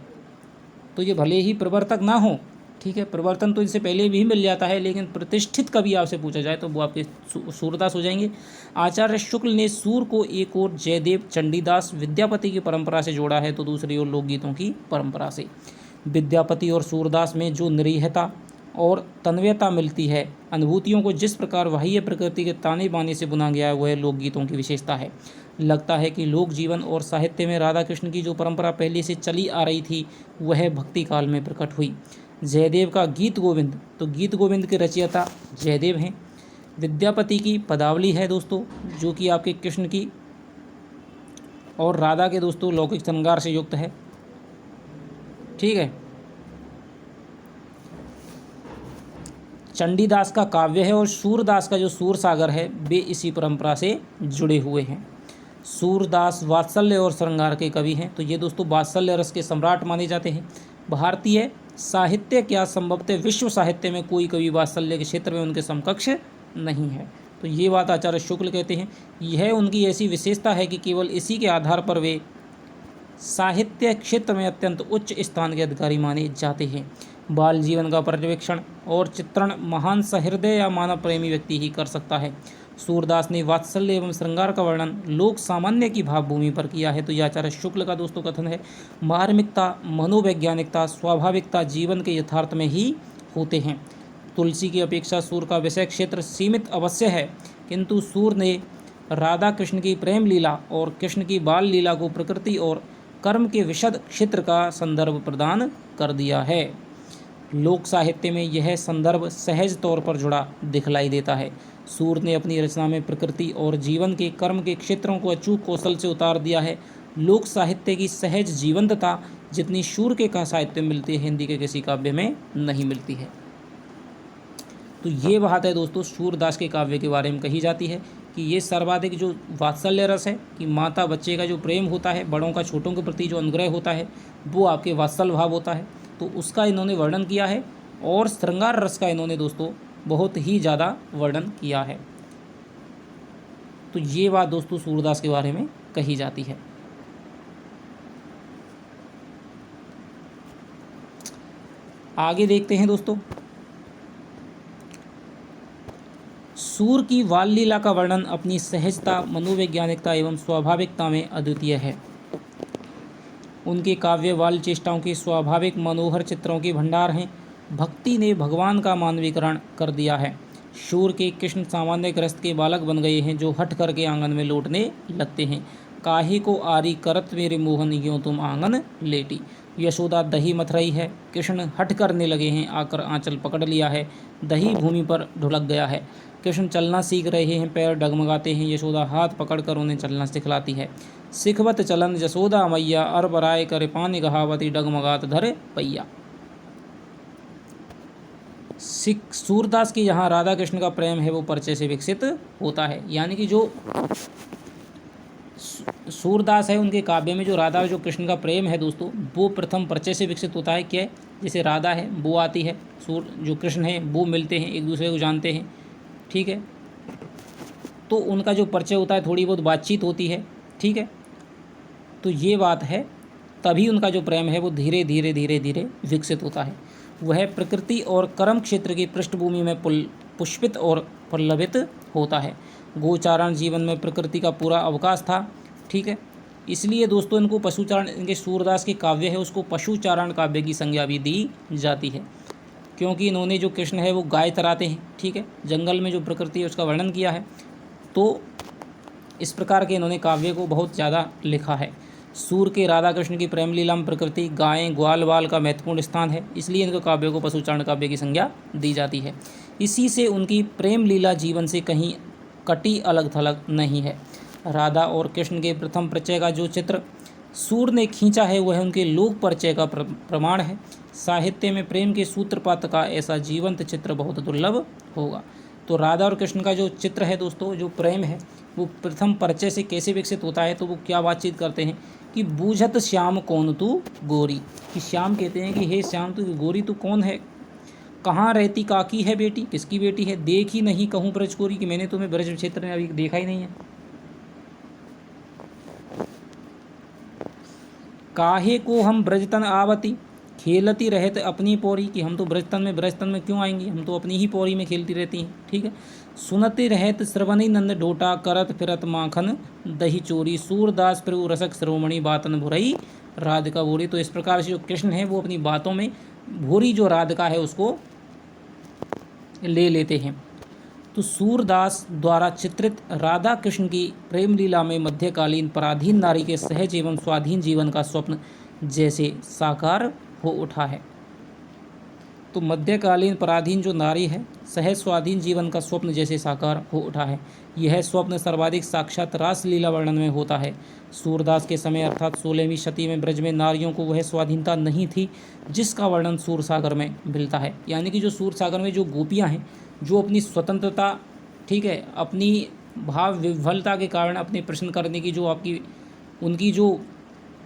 S1: तो ये भले ही प्रवर्तक ना हो, ठीक है, प्रवर्तन तो इनसे पहले भी मिल जाता है, लेकिन प्रतिष्ठित कवि आपसे पूछा जाए तो वो आपके सूरदास हो जाएंगे। आचार्य शुक्ल ने सूर को एक ओर जयदेव, चंडीदास, विद्यापति की परंपरा से जोड़ा है तो दूसरी ओर लोकगीतों की परंपरा से। विद्यापति और सूरदास में जो निरीहता और तन्वयता मिलती है, अनुभूतियों को जिस प्रकार बाह्य प्रकृति के ताने बाने से बुना गया है, वह लोकगीतों की विशेषता है। लगता है कि लोक जीवन और साहित्य में राधा कृष्ण की जो परंपरा पहले से चली आ रही थी वह भक्ति काल में प्रकट हुई। जयदेव का गीत गोविंद, तो गीत गोविंद के रचयिता जयदेव हैं। विद्यापति की पदावली है दोस्तों, जो कि आपके कृष्ण की और राधा के दोस्तों लौकिक श्रृंगार से युक्त है, ठीक है। चंडीदास का काव्य है और सूरदास का जो सूर सागर है वे इसी परंपरा से जुड़े हुए हैं। सूरदास वात्सल्य और श्रृंगार के कवि हैं। तो ये दोस्तों वात्सल्य रस के सम्राट माने जाते हैं। भारतीय साहित्य क्या संभवतः विश्व साहित्य में कोई कवि वात्सल्य के क्षेत्र में उनके समकक्ष नहीं है। तो ये बात आचार्य शुक्ल कहते हैं। यह उनकी ऐसी विशेषता है कि केवल इसी के आधार पर वे साहित्य क्षेत्र में अत्यंत उच्च स्थान के अधिकारी माने जाते हैं। बाल जीवन का पर्यवेक्षण और चित्रण महान सहृदय या मानव प्रेमी व्यक्ति ही कर सकता है। सूरदास ने वात्सल्य एवं श्रृंगार का वर्णन लोक सामान्य की भावभूमि पर किया है। तो यह आचार्य शुक्ल का दोस्तों कथन है। मार्मिकता, मनोवैज्ञानिकता, स्वाभाविकता जीवन के यथार्थ में ही होते हैं। तुलसी की अपेक्षा सूर का विषय क्षेत्र सीमित अवश्य है, किंतु सूर ने राधा कृष्ण की प्रेम लीला और कृष्ण की बाल लीला को प्रकृति और कर्म के विशद क्षेत्र का संदर्भ प्रदान कर दिया है। लोक साहित्य में यह संदर्भ सहज तौर पर जुड़ा दिखलाई देता है। सूर ने अपनी रचना में प्रकृति और जीवन के कर्म के क्षेत्रों को अचूक कौशल से उतार दिया है। लोक साहित्य की सहज जीवंतता जितनी शूर के का साहित्य में मिलती है, हिंदी के किसी काव्य में नहीं मिलती है। तो ये बात है दोस्तों सूरदास के काव्य के बारे में कही जाती है कि ये सर्वाधिक जो वात्सल्य रस है, कि माता बच्चे का जो प्रेम होता है, बड़ों का छोटों के प्रति जो अनुग्रह होता है, वो आपके वात्सल भाव होता है, तो उसका इन्होंने वर्णन किया है। और श्रृंगार रस का इन्होंने दोस्तों बहुत ही ज़्यादा वर्णन किया है। तो ये बात दोस्तों सूरदास के बारे में कही जाती है। आगे देखते हैं दोस्तों, सूर की बाल लीला का वर्णन अपनी सहजता, मनोवैज्ञानिकता एवं स्वाभाविकता में अद्वितीय है। उनके काव्य बाल चेष्टाओं के स्वाभाविक मनोहर चित्रों के भंडार हैं। भक्ति ने भगवान का मानवीकरण कर दिया है। शूर के कृष्ण सामान्य गृहस्थ के बालक बन गए हैं, जो हट करके आंगन में लौटने लगते हैं। काहे को आरी करत मेरे मोहन, यूं तुम आंगन लेटी। यशोदा दही मथ रही है, कृष्ण हट करने लगे हैं, आकर आंचल पकड़ लिया है, दही भूमि पर ढुलक गया है। कृष्ण चलना सीख रहे हैं, पैर डगमगाते हैं, यशोदा हाथ पकड़कर उन्हें चलना सिखलाती है। सिखवत चलन यशोदा मैया, अर बराय कर पानी गहावती, डगमगात धर पैया। सूरदास की यहाँ राधा कृष्ण का प्रेम है वो परिचय से विकसित होता है। यानी कि जो सूरदास है उनके काव्य में जो राधा और जो कृष्ण का प्रेम है दोस्तों, वो प्रथम परिचय से विकसित होता है। क्या? जैसे राधा है वो आती है, सूर जो कृष्ण है वो मिलते हैं, एक दूसरे को जानते हैं, ठीक है, तो उनका जो परिचय होता है, थोड़ी बहुत बातचीत होती है, ठीक है। तो ये बात है, तभी उनका जो प्रेम है वो धीरे धीरे धीरे धीरे विकसित होता है। वह प्रकृति और कर्म क्षेत्र की पृष्ठभूमि में पुष्पित और पल्लवित होता है। गोचारण जीवन में प्रकृति का पूरा अवकाश था, ठीक है। इसलिए दोस्तों इनको पशुचारण, इनके सूरदास के काव्य है उसको पशुचारण काव्य की संज्ञा भी दी जाती है। क्योंकि इन्होंने जो कृष्ण है वो गाय चराते हैं, ठीक है, जंगल में जो प्रकृति है उसका वर्णन किया है। तो इस प्रकार के इन्होंने काव्य को बहुत ज़्यादा लिखा है। सूर के राधा कृष्ण की प्रेम लीला में प्रकृति, गायें, ग्वाल वाल का महत्वपूर्ण स्थान है, इसलिए इनके काव्यों को पशुचारण काव्य की संज्ञा दी जाती है। इसी से उनकी प्रेम लीला जीवन से कहीं कटी अलग थलग नहीं है। राधा और कृष्ण के प्रथम परिचय का जो चित्र सूर ने खींचा है वह उनके लोक परिचय का प्रमाण है। साहित्य में प्रेम के सूत्रपात का ऐसा जीवंत चित्र बहुत दुर्लभ होगा। तो राधा और कृष्ण का जो चित्र है दोस्तों, जो प्रेम है वो प्रथम परिचय से कैसे विकसित होता है, तो वो क्या बातचीत करते हैं कि बूझत श्याम कौन तू गोरी, कि श्याम कहते हैं कि हे श्याम तू गोरी तू कौन है, कहाँ रहती काकी है बेटी, किसकी बेटी है, देख ही नहीं कहूँ ब्रज कोरी, कि मैंने तुम्हें ब्रज क्षेत्र में अभी देखा ही नहीं है। काहे को हम ब्रजतन आवती, खेलती रहते अपनी पौरी, कि हम तो ब्रजतन में क्यों आएंगी, हम तो अपनी ही पौरी में खेलती रहती हैं, ठीक है। सुनते रहत श्रवणी नंद ढोटा, करत फिरत माखन दही चोरी, सूरदास प्रभु रसक श्रोमणी बातन भुरई राधिका भूरी। तो इस प्रकार से जो कृष्ण है वो अपनी बातों में भूरी जो राधिका है उसको ले लेते हैं। तो सूरदास द्वारा चित्रित राधा कृष्ण की प्रेम लीला में मध्यकालीन पराधीन नारी के सहज एवं स्वाधीन जीवन का स्वप्न जैसे साकार हो उठा है। तो मध्यकालीन पराधीन जो नारी है, सहज स्वाधीन जीवन का स्वप्न जैसे साकार हो उठा है। यह स्वप्न सर्वाधिक साक्षात रासलीला वर्णन में होता है। सूरदास के समय अर्थात 16वीं शती में ब्रज में नारियों को वह स्वाधीनता नहीं थी जिसका वर्णन सूरसागर में मिलता है। यानी कि जो सूरसागर में जो गोपियाँ हैं, जो अपनी स्वतंत्रता, ठीक है, अपनी भाव विह्वलता के कारण अपने प्रश्न करने की जो आपकी उनकी जो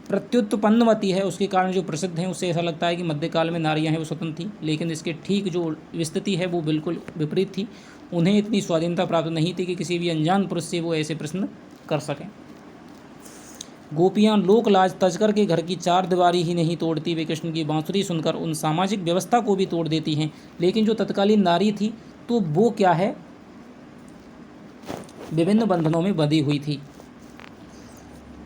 S1: प्रत्युत्पन्नवती है उसके कारण जो प्रसिद्ध हैं, उससे ऐसा लगता है कि मध्यकाल में नारियां हैं वो स्वतंत्र थी, लेकिन इसके ठीक जो स्थिति है वो बिल्कुल विपरीत थी। उन्हें इतनी स्वाधीनता प्राप्त नहीं थी कि किसी भी अनजान पुरुष से वो ऐसे प्रश्न कर सकें। गोपियां लोक लाज तजकर के घर की चार दीवारी ही नहीं तोड़ती, वे कृष्ण की बांसुरी सुनकर उन सामाजिक व्यवस्था को भी तोड़ देती हैं। लेकिन जो तत्कालीन नारी थी तो वो क्या है, विभिन्न बंधनों में बंधी हुई थी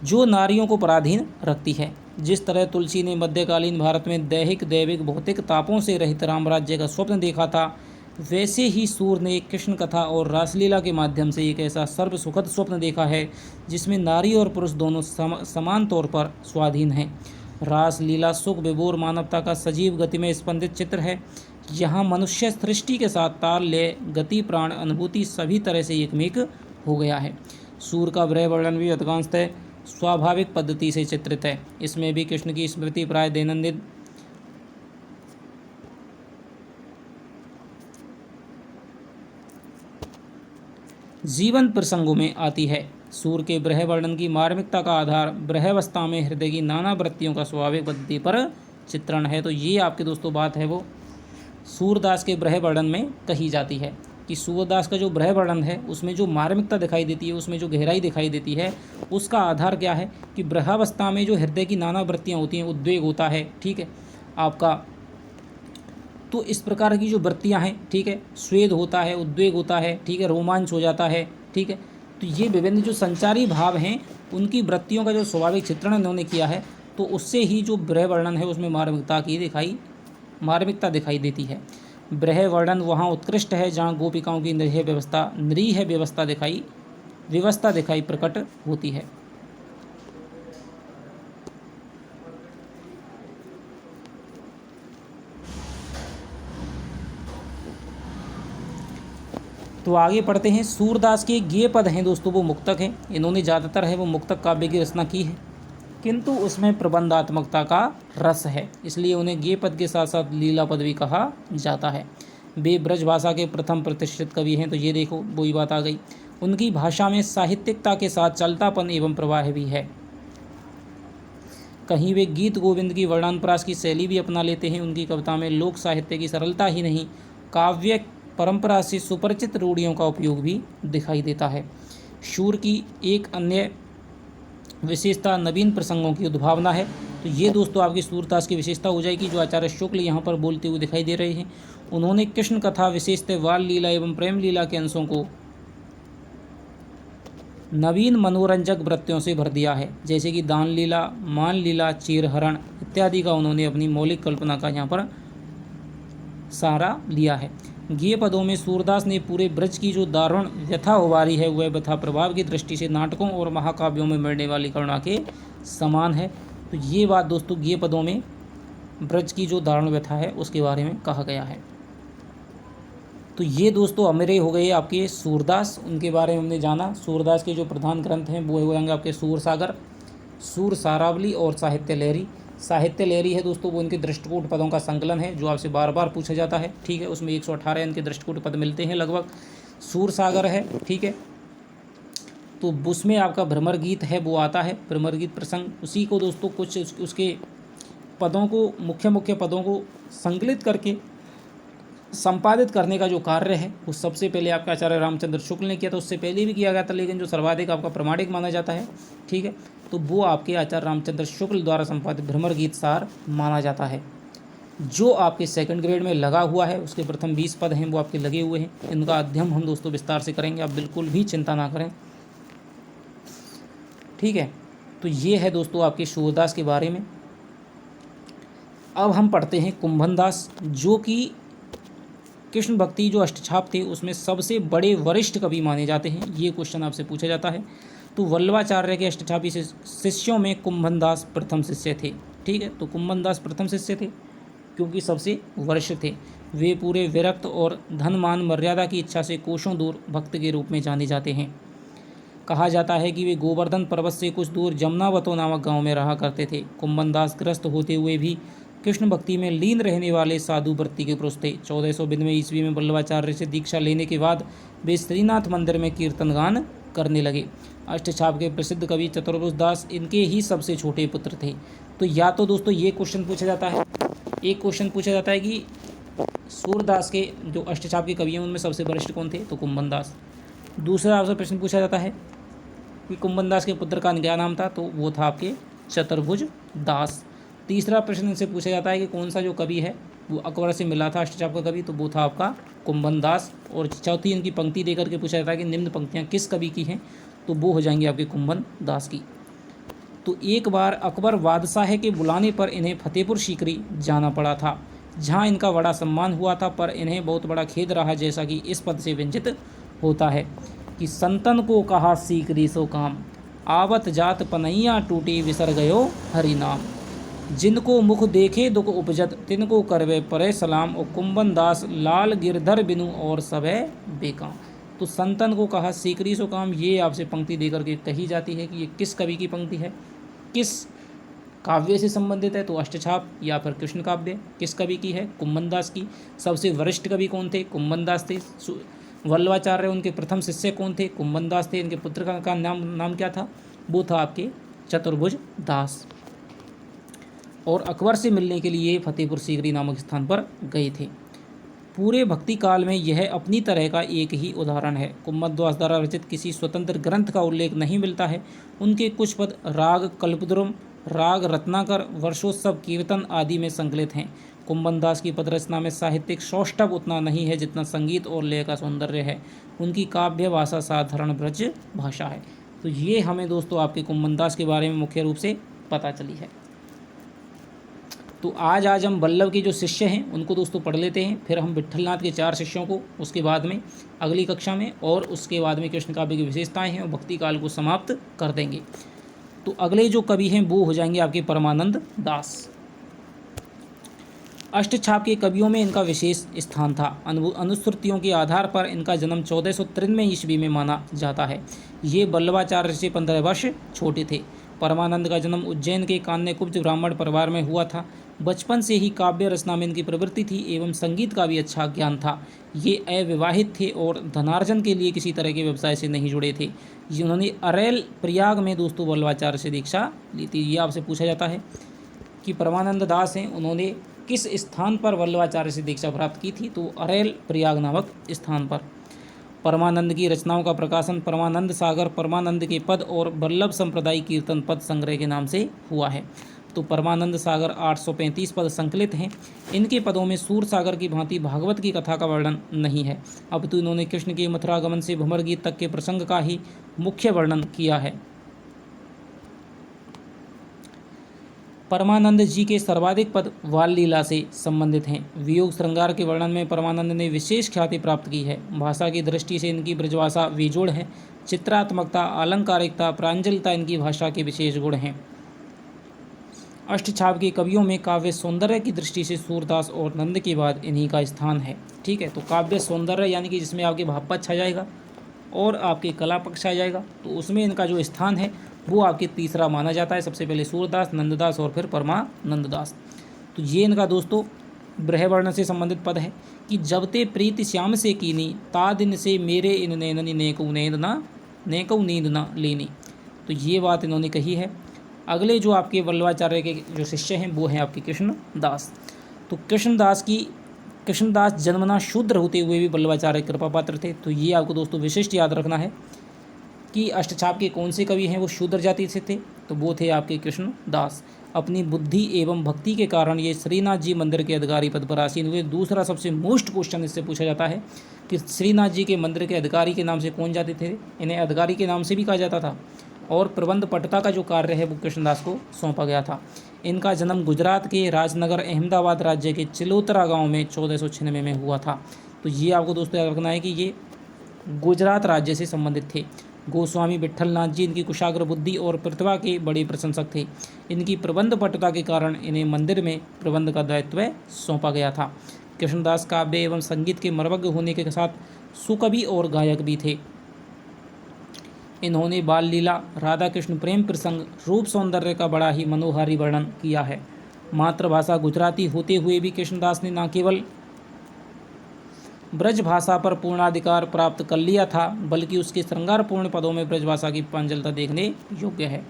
S1: जो नारियों को पराधीन रखती है। जिस तरह तुलसी ने मध्यकालीन भारत में दैहिक दैविक भौतिक तापों से रहित रामराज्य का स्वप्न देखा था, वैसे ही सूर ने कृष्ण कथा और रासलीला के माध्यम से एक ऐसा सर्व सुखद स्वप्न देखा है जिसमें नारी और पुरुष दोनों समान तौर पर स्वाधीन हैं। रासलीला सुख विभोर मानवता का सजीव गति में स्पंदित चित्र है। यहाँ मनुष्य सृष्टि के साथ ताल लय गति प्राण अनुभूति सभी तरह से एकमेक हो गया है। सूर का विरह वर्णन भी अधिकांशतः स्वाभाविक पद्धति से चित्रित है। इसमें भी कृष्ण की स्मृति प्राय दैनंदिन जीवन प्रसंगों में आती है। सूर के ब्रह वर्णन की मार्मिकता का आधार ब्रहावस्था में हृदय की नाना वृत्तियों का स्वाभाविक पद्धति पर चित्रण है। तो ये आपके दोस्तों बात है वो सूरदास के ब्रह वर्णन में कही जाती है कि सूरदास का जो ब्रह वर्णन है उसमें जो मार्मिकता दिखाई देती है, उसमें जो गहराई दिखाई देती है, उसका आधार क्या है कि ब्रहावस्था में जो हृदय की नाना वृत्तियाँ होती हैं, उद्वेग होता है, ठीक है आपका, तो इस प्रकार की जो वृत्तियाँ हैं, ठीक है, स्वेद होता है, उद्वेग होता है, ठीक है, रोमांच हो जाता है, ठीक है। तो ये विभिन्न जो संचारी भाव हैं उनकी वृत्तियों का जो स्वाभाविक चित्रण इन्होंने किया है, तो उससे ही जो ब्रह वर्णन है उसमें मार्मिकता दिखाई देती है। ब्रह वर्णन वहाँ उत्कृष्ट है जहाँ गोपिकाओं की निरीह व्यवस्था दिखाई प्रकट होती है। तो आगे पढ़ते हैं। सूरदास के गेय पद हैं दोस्तों वो मुक्तक हैं। इन्होंने ज़्यादातर है वो मुक्तक काव्य की रचना की है, किंतु उसमें प्रबंधात्मकता का रस है, इसलिए उन्हें गेय पद के साथ साथ लीला पद भी कहा जाता है। वे ब्रज भाषा के प्रथम प्रतिष्ठित कवि हैं। तो ये देखो वही बात आ गई, उनकी भाषा में साहित्यिकता के साथ चलतापन एवं प्रवाह भी है। कहीं वे गीत गोविंद की वर्णनप्रास की शैली भी अपना लेते हैं। उनकी कविता में लोक साहित्य की सरलता ही नहीं, काव्य परंपरा से सुपरिचित रूढ़ियों का उपयोग भी दिखाई देता है। शूर की एक अन्य विशेषता नवीन प्रसंगों की उद्भावना है। तो ये दोस्तों आपकी सूरदास की विशेषता हो जाएगी जो आचार्य शुक्ल यहाँ पर बोलते हुए दिखाई दे रहे हैं। उन्होंने कृष्ण कथा विशेषतः बाल लीला एवं प्रेम लीला के अंशों को नवीन मनोरंजक वृत्तियों से भर दिया है, जैसे कि दान लीला, मान लीला, चीरहरण इत्यादि का उन्होंने अपनी मौलिक कल्पना का यहाँ पर सहारा लिया है। गेय पदों में सूरदास ने पूरे ब्रज की जो दारुण व्यथा उबारी है वह व्यथा प्रभाव की दृष्टि से नाटकों और महाकाव्यों में मिलने वाली करुणा के समान है। तो ये बात दोस्तों गेय पदों में ब्रज की जो दारुण व्यथा है उसके बारे में कहा गया है। तो ये दोस्तों हमारे हो गए आपके सूरदास, उनके बारे में हमने जाना। सूरदास के जो प्रधान ग्रंथ हैं वो हो जाएंगे आपके सूरसागर, सूर सारावली और साहित्य लहरी। साहित्य लहरी है दोस्तों वो इनके दृष्टिकूट पदों का संकलन है जो आपसे बार बार पूछा जाता है, ठीक है। उसमें 118 इनके दृष्टिकूट पद मिलते हैं लगभग। सूर सागर है, ठीक है, तो उसमें आपका भ्रमर गीत है वो आता है, भ्रमर गीत प्रसंग। उसी को दोस्तों कुछ उसके पदों को, मुख्य पदों को संकलित करके संपादित करने का जो कार्य है वो सबसे पहले आपका आचार्य रामचंद्र शुक्ल ने किया था। उससे पहले भी किया गया था, लेकिन जो सर्वाधिक आपका प्रमाणिक माना जाता है, ठीक है, तो वो आपके आचार्य रामचंद्र शुक्ल द्वारा संपादित भ्रमर गीत सार माना जाता है, जो आपके सेकंड ग्रेड में लगा हुआ है। उसके प्रथम 20 पद हैं वो आपके लगे हुए हैं। इनका अध्ययन हम दोस्तों विस्तार से करेंगे, आप बिल्कुल भी चिंता ना करें, ठीक है। तो ये है दोस्तों आपके सूरदास के बारे में। अब हम पढ़ते हैं कुंभनदास, जो कि कृष्ण भक्ति जो अष्टछाप थे उसमें सबसे बड़े वरिष्ठ कवि माने जाते हैं। ये क्वेश्चन आपसे पूछा जाता है। तो वल्लभाचार्य के अष्टछापी शिष्यों में कुंभनदास प्रथम शिष्य थे, ठीक है। तो कुंभनदास प्रथम शिष्य थे क्योंकि सबसे वरिष्ठ थे। वे पूरे विरक्त और धन मान मर्यादा की इच्छा से कोसों दूर भक्त के रूप में जाने जाते हैं। कहा जाता है कि वे गोवर्धन पर्वत से कुछ दूर जमुनावतो नामक गांव में रहा करते थे। कुंभनदास ग्रस्त होते हुए भी कृष्ण भक्ति में लीन रहने वाले साधु वृत्ति के पुरुष थे। 1492 ईस्वी में वल्लभाचार्य से दीक्षा लेने के बाद वे श्रीनाथ मंदिर में कीर्तन गान करने लगे। अष्टछाप के प्रसिद्ध कवि चतुर्भुज दास इनके ही सबसे छोटे पुत्र थे। तो या तो दोस्तों ये क्वेश्चन पूछा जाता है, एक क्वेश्चन पूछा जाता है कि सूरदास के जो अष्टछाप के कवि हैं उनमें सबसे वरिष्ठ कौन थे, तो कुंभनदास। दूसरा आपसे प्रश्न पूछा जाता है कि कुंभनदास के पुत्र का क्या नाम था, तो वो था आपके चतुर्भुज दास। तीसरा प्रश्न इनसे पूछा जाता है कि कौन सा जो कवि है वो अकबर से मिला था अष्टछाप का कवि, तो वो था आपका कुंभनदास। और चौथी इनकी पंक्ति देकर के पूछा जाता है कि निम्न पंक्तियाँ किस कवि की हैं, तो वो हो जाएंगी आपके कुंभनदास की। तो एक बार अकबर बादशाह के बुलाने पर इन्हें फतेहपुर सीकरी जाना पड़ा था, जहाँ इनका बड़ा सम्मान हुआ था, पर इन्हें बहुत बड़ा खेद रहा, जैसा कि इस पद से व्यंजित होता है कि संतन को कहा सीकरी सो काम, आवत जात पनैया टूटी विसर गयो हरि नाम, जिनको मुख देखे दुख उपजत तिनको करवे परे सलाम, और कुंभनदास लाल गिरधर बिनु और सबे बेकाम। तो संतन को कहा सीकरी सो काम, ये आपसे पंक्ति देकर के कही जाती है कि ये किस कवि की पंक्ति है, किस काव्य से संबंधित है, तो अष्टछाप या फिर कृष्ण काव्य। किस कवि की है, कुंभनदास की। सबसे वरिष्ठ कवि कौन थे, कुंभनदास थे। वल्लभाचार्य उनके प्रथम शिष्य कौन थे, कुंभनदास थे। इनके पुत्र का नाम क्या था, वो था आपके चतुर्भुज दास। और अकबर से मिलने के लिए फतेहपुर सीकरी नामक स्थान पर गए थे। पूरे भक्ति काल में यह अपनी तरह का एक ही उदाहरण है। कुंभनदास द्वारा रचित किसी स्वतंत्र ग्रंथ का उल्लेख नहीं मिलता है। उनके कुछ पद राग कल्पद्रुम, राग रत्नाकर, वर्षोत्सव, कीर्तन आदि में संकलित हैं। कुंभनदास की पद रचना में साहित्यिक सौष्ठव उतना नहीं है जितना संगीत और लय का सौंदर्य है। उनकी काव्य भाषा साधारण ब्रज भाषा है। तो ये हमें दोस्तों आपके कुंभनदास के बारे में मुख्य रूप से पता चली है। तो आज हम वल्लभ के जो शिष्य हैं उनको दोस्तों पढ़ लेते हैं, फिर हम विट्ठलनाथ के 4 शिष्यों को उसके बाद में अगली कक्षा में, और उसके बाद में कृष्ण काव्य की विशेषताएं हैं और भक्ति काल को समाप्त कर देंगे। तो अगले जो कवि हैं वो हो जाएंगे आपके परमानंद दास। अष्टछाप के कवियों में इनका विशेष स्थान था। अनुश्रुतियों के आधार पर इनका जन्म 1493 ईस्वी में माना जाता है। ये वल्लभाचार्य से 15 वर्ष छोटे थे। परमानंद का जन्म उज्जैन के कान्यकुब्ज ब्राह्मण परिवार में हुआ था। बचपन से ही काव्य रचना में इनकी प्रवृत्ति थी एवं संगीत का भी अच्छा ज्ञान था। ये अविवाहित थे और धनार्जन के लिए किसी तरह के व्यवसाय से नहीं जुड़े थे। जिन्होंने अरेल प्रयाग में दोस्तों वल्लभाचार्य से दीक्षा ली थी। ये आपसे पूछा जाता है कि परमानंद दास हैं, उन्होंने किस स्थान पर वल्लभाचार्य से दीक्षा प्राप्त की थी, तो अरेल प्रयाग नामक स्थान पर। परमानंद की रचनाओं का प्रकाशन परमानंद सागर, परमानंद के पद और वल्लभ संप्रदाय कीर्तन पद संग्रह के नाम से हुआ है। तो परमानंद सागर 835 पद संकलित हैं। इनके पदों में सूर सागर की भांति भागवत की कथा का वर्णन नहीं है, अब तो इन्होंने कृष्ण के मथुरागमन से भ्रमर गीत तक के प्रसंग का ही मुख्य वर्णन किया है। परमानंद जी के सर्वाधिक पद बाल लीला से संबंधित हैं। वियोग श्रृंगार के वर्णन में परमानंद ने विशेष ख्याति प्राप्त की है। भाषा की दृष्टि से इनकी ब्रजभाषा बेजोड़ है। चित्रात्मकता, अलंकारिकता, प्रांजलता इनकी भाषा के विशेष गुण हैं। अष्टछाप के कवियों में काव्य सौंदर्य की दृष्टि से सूरदास और नंद के बाद इन्हीं का स्थान है। ठीक है, तो काव्य सौंदर्य यानी कि जिसमें आपके भाव पक्ष आ जाएगा और आपके कला पक्ष आ जाएगा, तो उसमें इनका जो स्थान है वो आपके तीसरा माना जाता है। सबसे पहले सूरदास, नंददास और फिर परमानंददास। तो ये इनका दोस्तों ब्रहवर्ण से संबंधित पद है कि जब ते प्रीति श्याम से कीनी, ता दिन से मेरे इन नैननी नेकऊ नींद ना लेनी। तो ये बात इन्होंने कही है। अगले जो आपके वल्लभाचार्य के जो शिष्य हैं वो हैं आपके कृष्णदास। तो कृष्णदास जन्मना शूद्र होते हुए भी वल्लभाचार्य कृपा पात्र थे। तो ये आपको दोस्तों विशिष्ट याद रखना है कि अष्टछाप के कौन से कवि हैं वो शूद्र जाति से थे, तो वो थे आपके कृष्णदास। अपनी बुद्धि एवं भक्ति के कारण ये श्रीनाथ जी मंदिर के अधिकारी पद पर आसीन हुए। दूसरा सबसे मोस्ट क्वेश्चन इससे पूछा जाता है कि श्रीनाथ जी के मंदिर के अधिकारी के नाम से कौन जाते थे? इन्हें अधिकारी के नाम से भी कहा जाता था और प्रबंध पटता का जो कार्य है वो कृष्णदास को सौंपा गया था। इनका जन्म गुजरात के राजनगर अहमदाबाद राज्य के चिलोतरा गाँव में 1496 में हुआ था। तो ये आपको दोस्तों याद रखना है कि ये गुजरात राज्य से संबंधित थे। गोस्वामी विट्ठलनाथ जी इनकी कुशाग्र बुद्धि और प्रतिभा के बड़े प्रशंसक थे। इनकी प्रबंध पटुता के कारण इन्हें मंदिर में प्रबंध का दायित्व सौंपा गया था। कृष्णदास काव्य एवं संगीत के मर्मज्ञ होने के साथ सुकवि और गायक भी थे। इन्होंने बाल लीला, राधा कृष्ण प्रेम प्रसंग, रूप सौंदर्य का बड़ा ही मनोहारी वर्णन किया है। मातृभाषा गुजराती होते हुए भी कृष्णदास ने न केवल ब्रज भाषा पर पूर्णाधिकार प्राप्त कर लिया था, बल्कि उसके श्रृंगारपूर्ण पदों में ब्रज भाषा की प्रांजलता देखने योग्य है।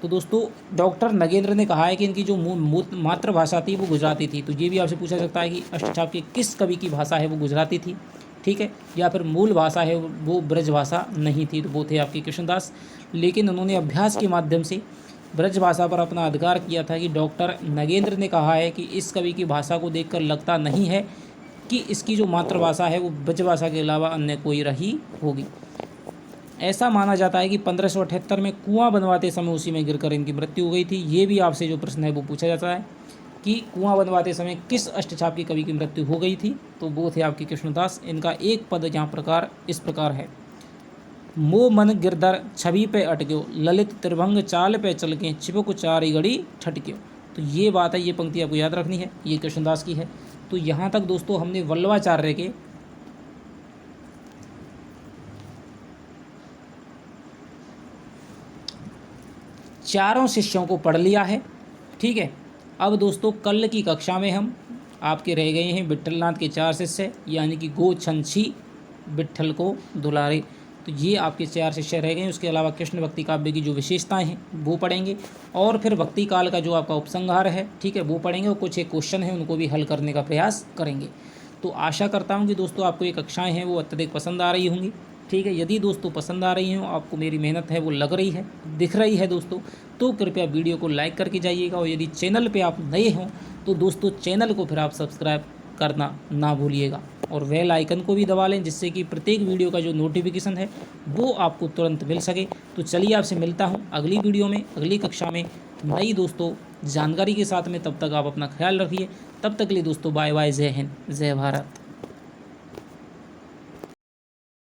S1: तो दोस्तों डॉक्टर नगेंद्र ने कहा है कि इनकी जो मातृभाषा थी वो गुजराती थी। तो ये भी आपसे पूछा सकता है कि अष्टछाप के किस कवि की भाषा है वो गुजराती थी, ठीक है, या फिर मूल भाषा है वो ब्रज भाषा नहीं थी। तो वो थे आपके कृष्णदास। लेकिन उन्होंने अभ्यास के माध्यम से ब्रज भाषा पर अपना अधिकार किया था। कि डॉक्टर नगेंद्र ने कहा है कि इस कवि की भाषा को देखकर लगता नहीं है कि इसकी जो मातृभाषा है वो ब्रजभाषा के अलावा अन्य कोई रही होगी। ऐसा माना जाता है कि 1578 में कुआं बनवाते समय उसी में गिरकर इनकी मृत्यु हो गई थी। ये भी आपसे जो प्रश्न है वो पूछा जाता है कि कुआं बनवाते समय किस अष्टछाप के कवि की मृत्यु हो गई थी? तो वो थे आपके कृष्णदास। इनका एक पद यहाँ प्रकार इस प्रकार है। मो मन गिरधर छवि पे अटक्यो, ललित त्रिभंग चाल पे चल के, चिपक चारी घड़ी ठटक्यो। तो ये बात है, ये पंक्ति आपको याद रखनी है, ये कृष्णदास की है। तो यहाँ तक दोस्तों हमने वल्लभाचार्य के चारों शिष्यों को पढ़ लिया है, ठीक है। अब दोस्तों कल की कक्षा में हम आपके रह गए हैं विट्ठलनाथ के 4 शिष्य, यानी कि गो छंछी विट्ठल को दुलारे। तो ये आपके 4 शिष्य रह गए। उसके अलावा कृष्ण भक्ति काव्य की जो विशेषताएं हैं वो पढ़ेंगे, और फिर भक्ति काल का जो आपका उपसंहार है, ठीक है, वो पढ़ेंगे, और कुछ एक क्वेश्चन है उनको भी हल करने का प्रयास करेंगे। तो आशा करता हूँ कि दोस्तों आपको ये कक्षाएँ हैं वो अत्यधिक पसंद आ रही होंगी, ठीक है। यदि दोस्तों पसंद आ रही हो, आपको मेरी मेहनत है वो लग रही है, दिख रही है दोस्तों, तो कृपया वीडियो को लाइक करके जाइएगा। और यदि चैनल पे आप नए हों तो दोस्तों चैनल को फिर आप सब्सक्राइब करना ना भूलिएगा, और बेल आइकन को भी दबा लें, जिससे कि प्रत्येक वीडियो का जो नोटिफिकेशन है वो आपको तुरंत मिल सके। तो चलिए आपसे मिलता हूँ अगली वीडियो में, अगली कक्षा में नई दोस्तों जानकारी के साथ में। तब तक आप अपना ख्याल रखिए। तब तक के लिए दोस्तों बाय बाय, जय हिंद, जय भारत।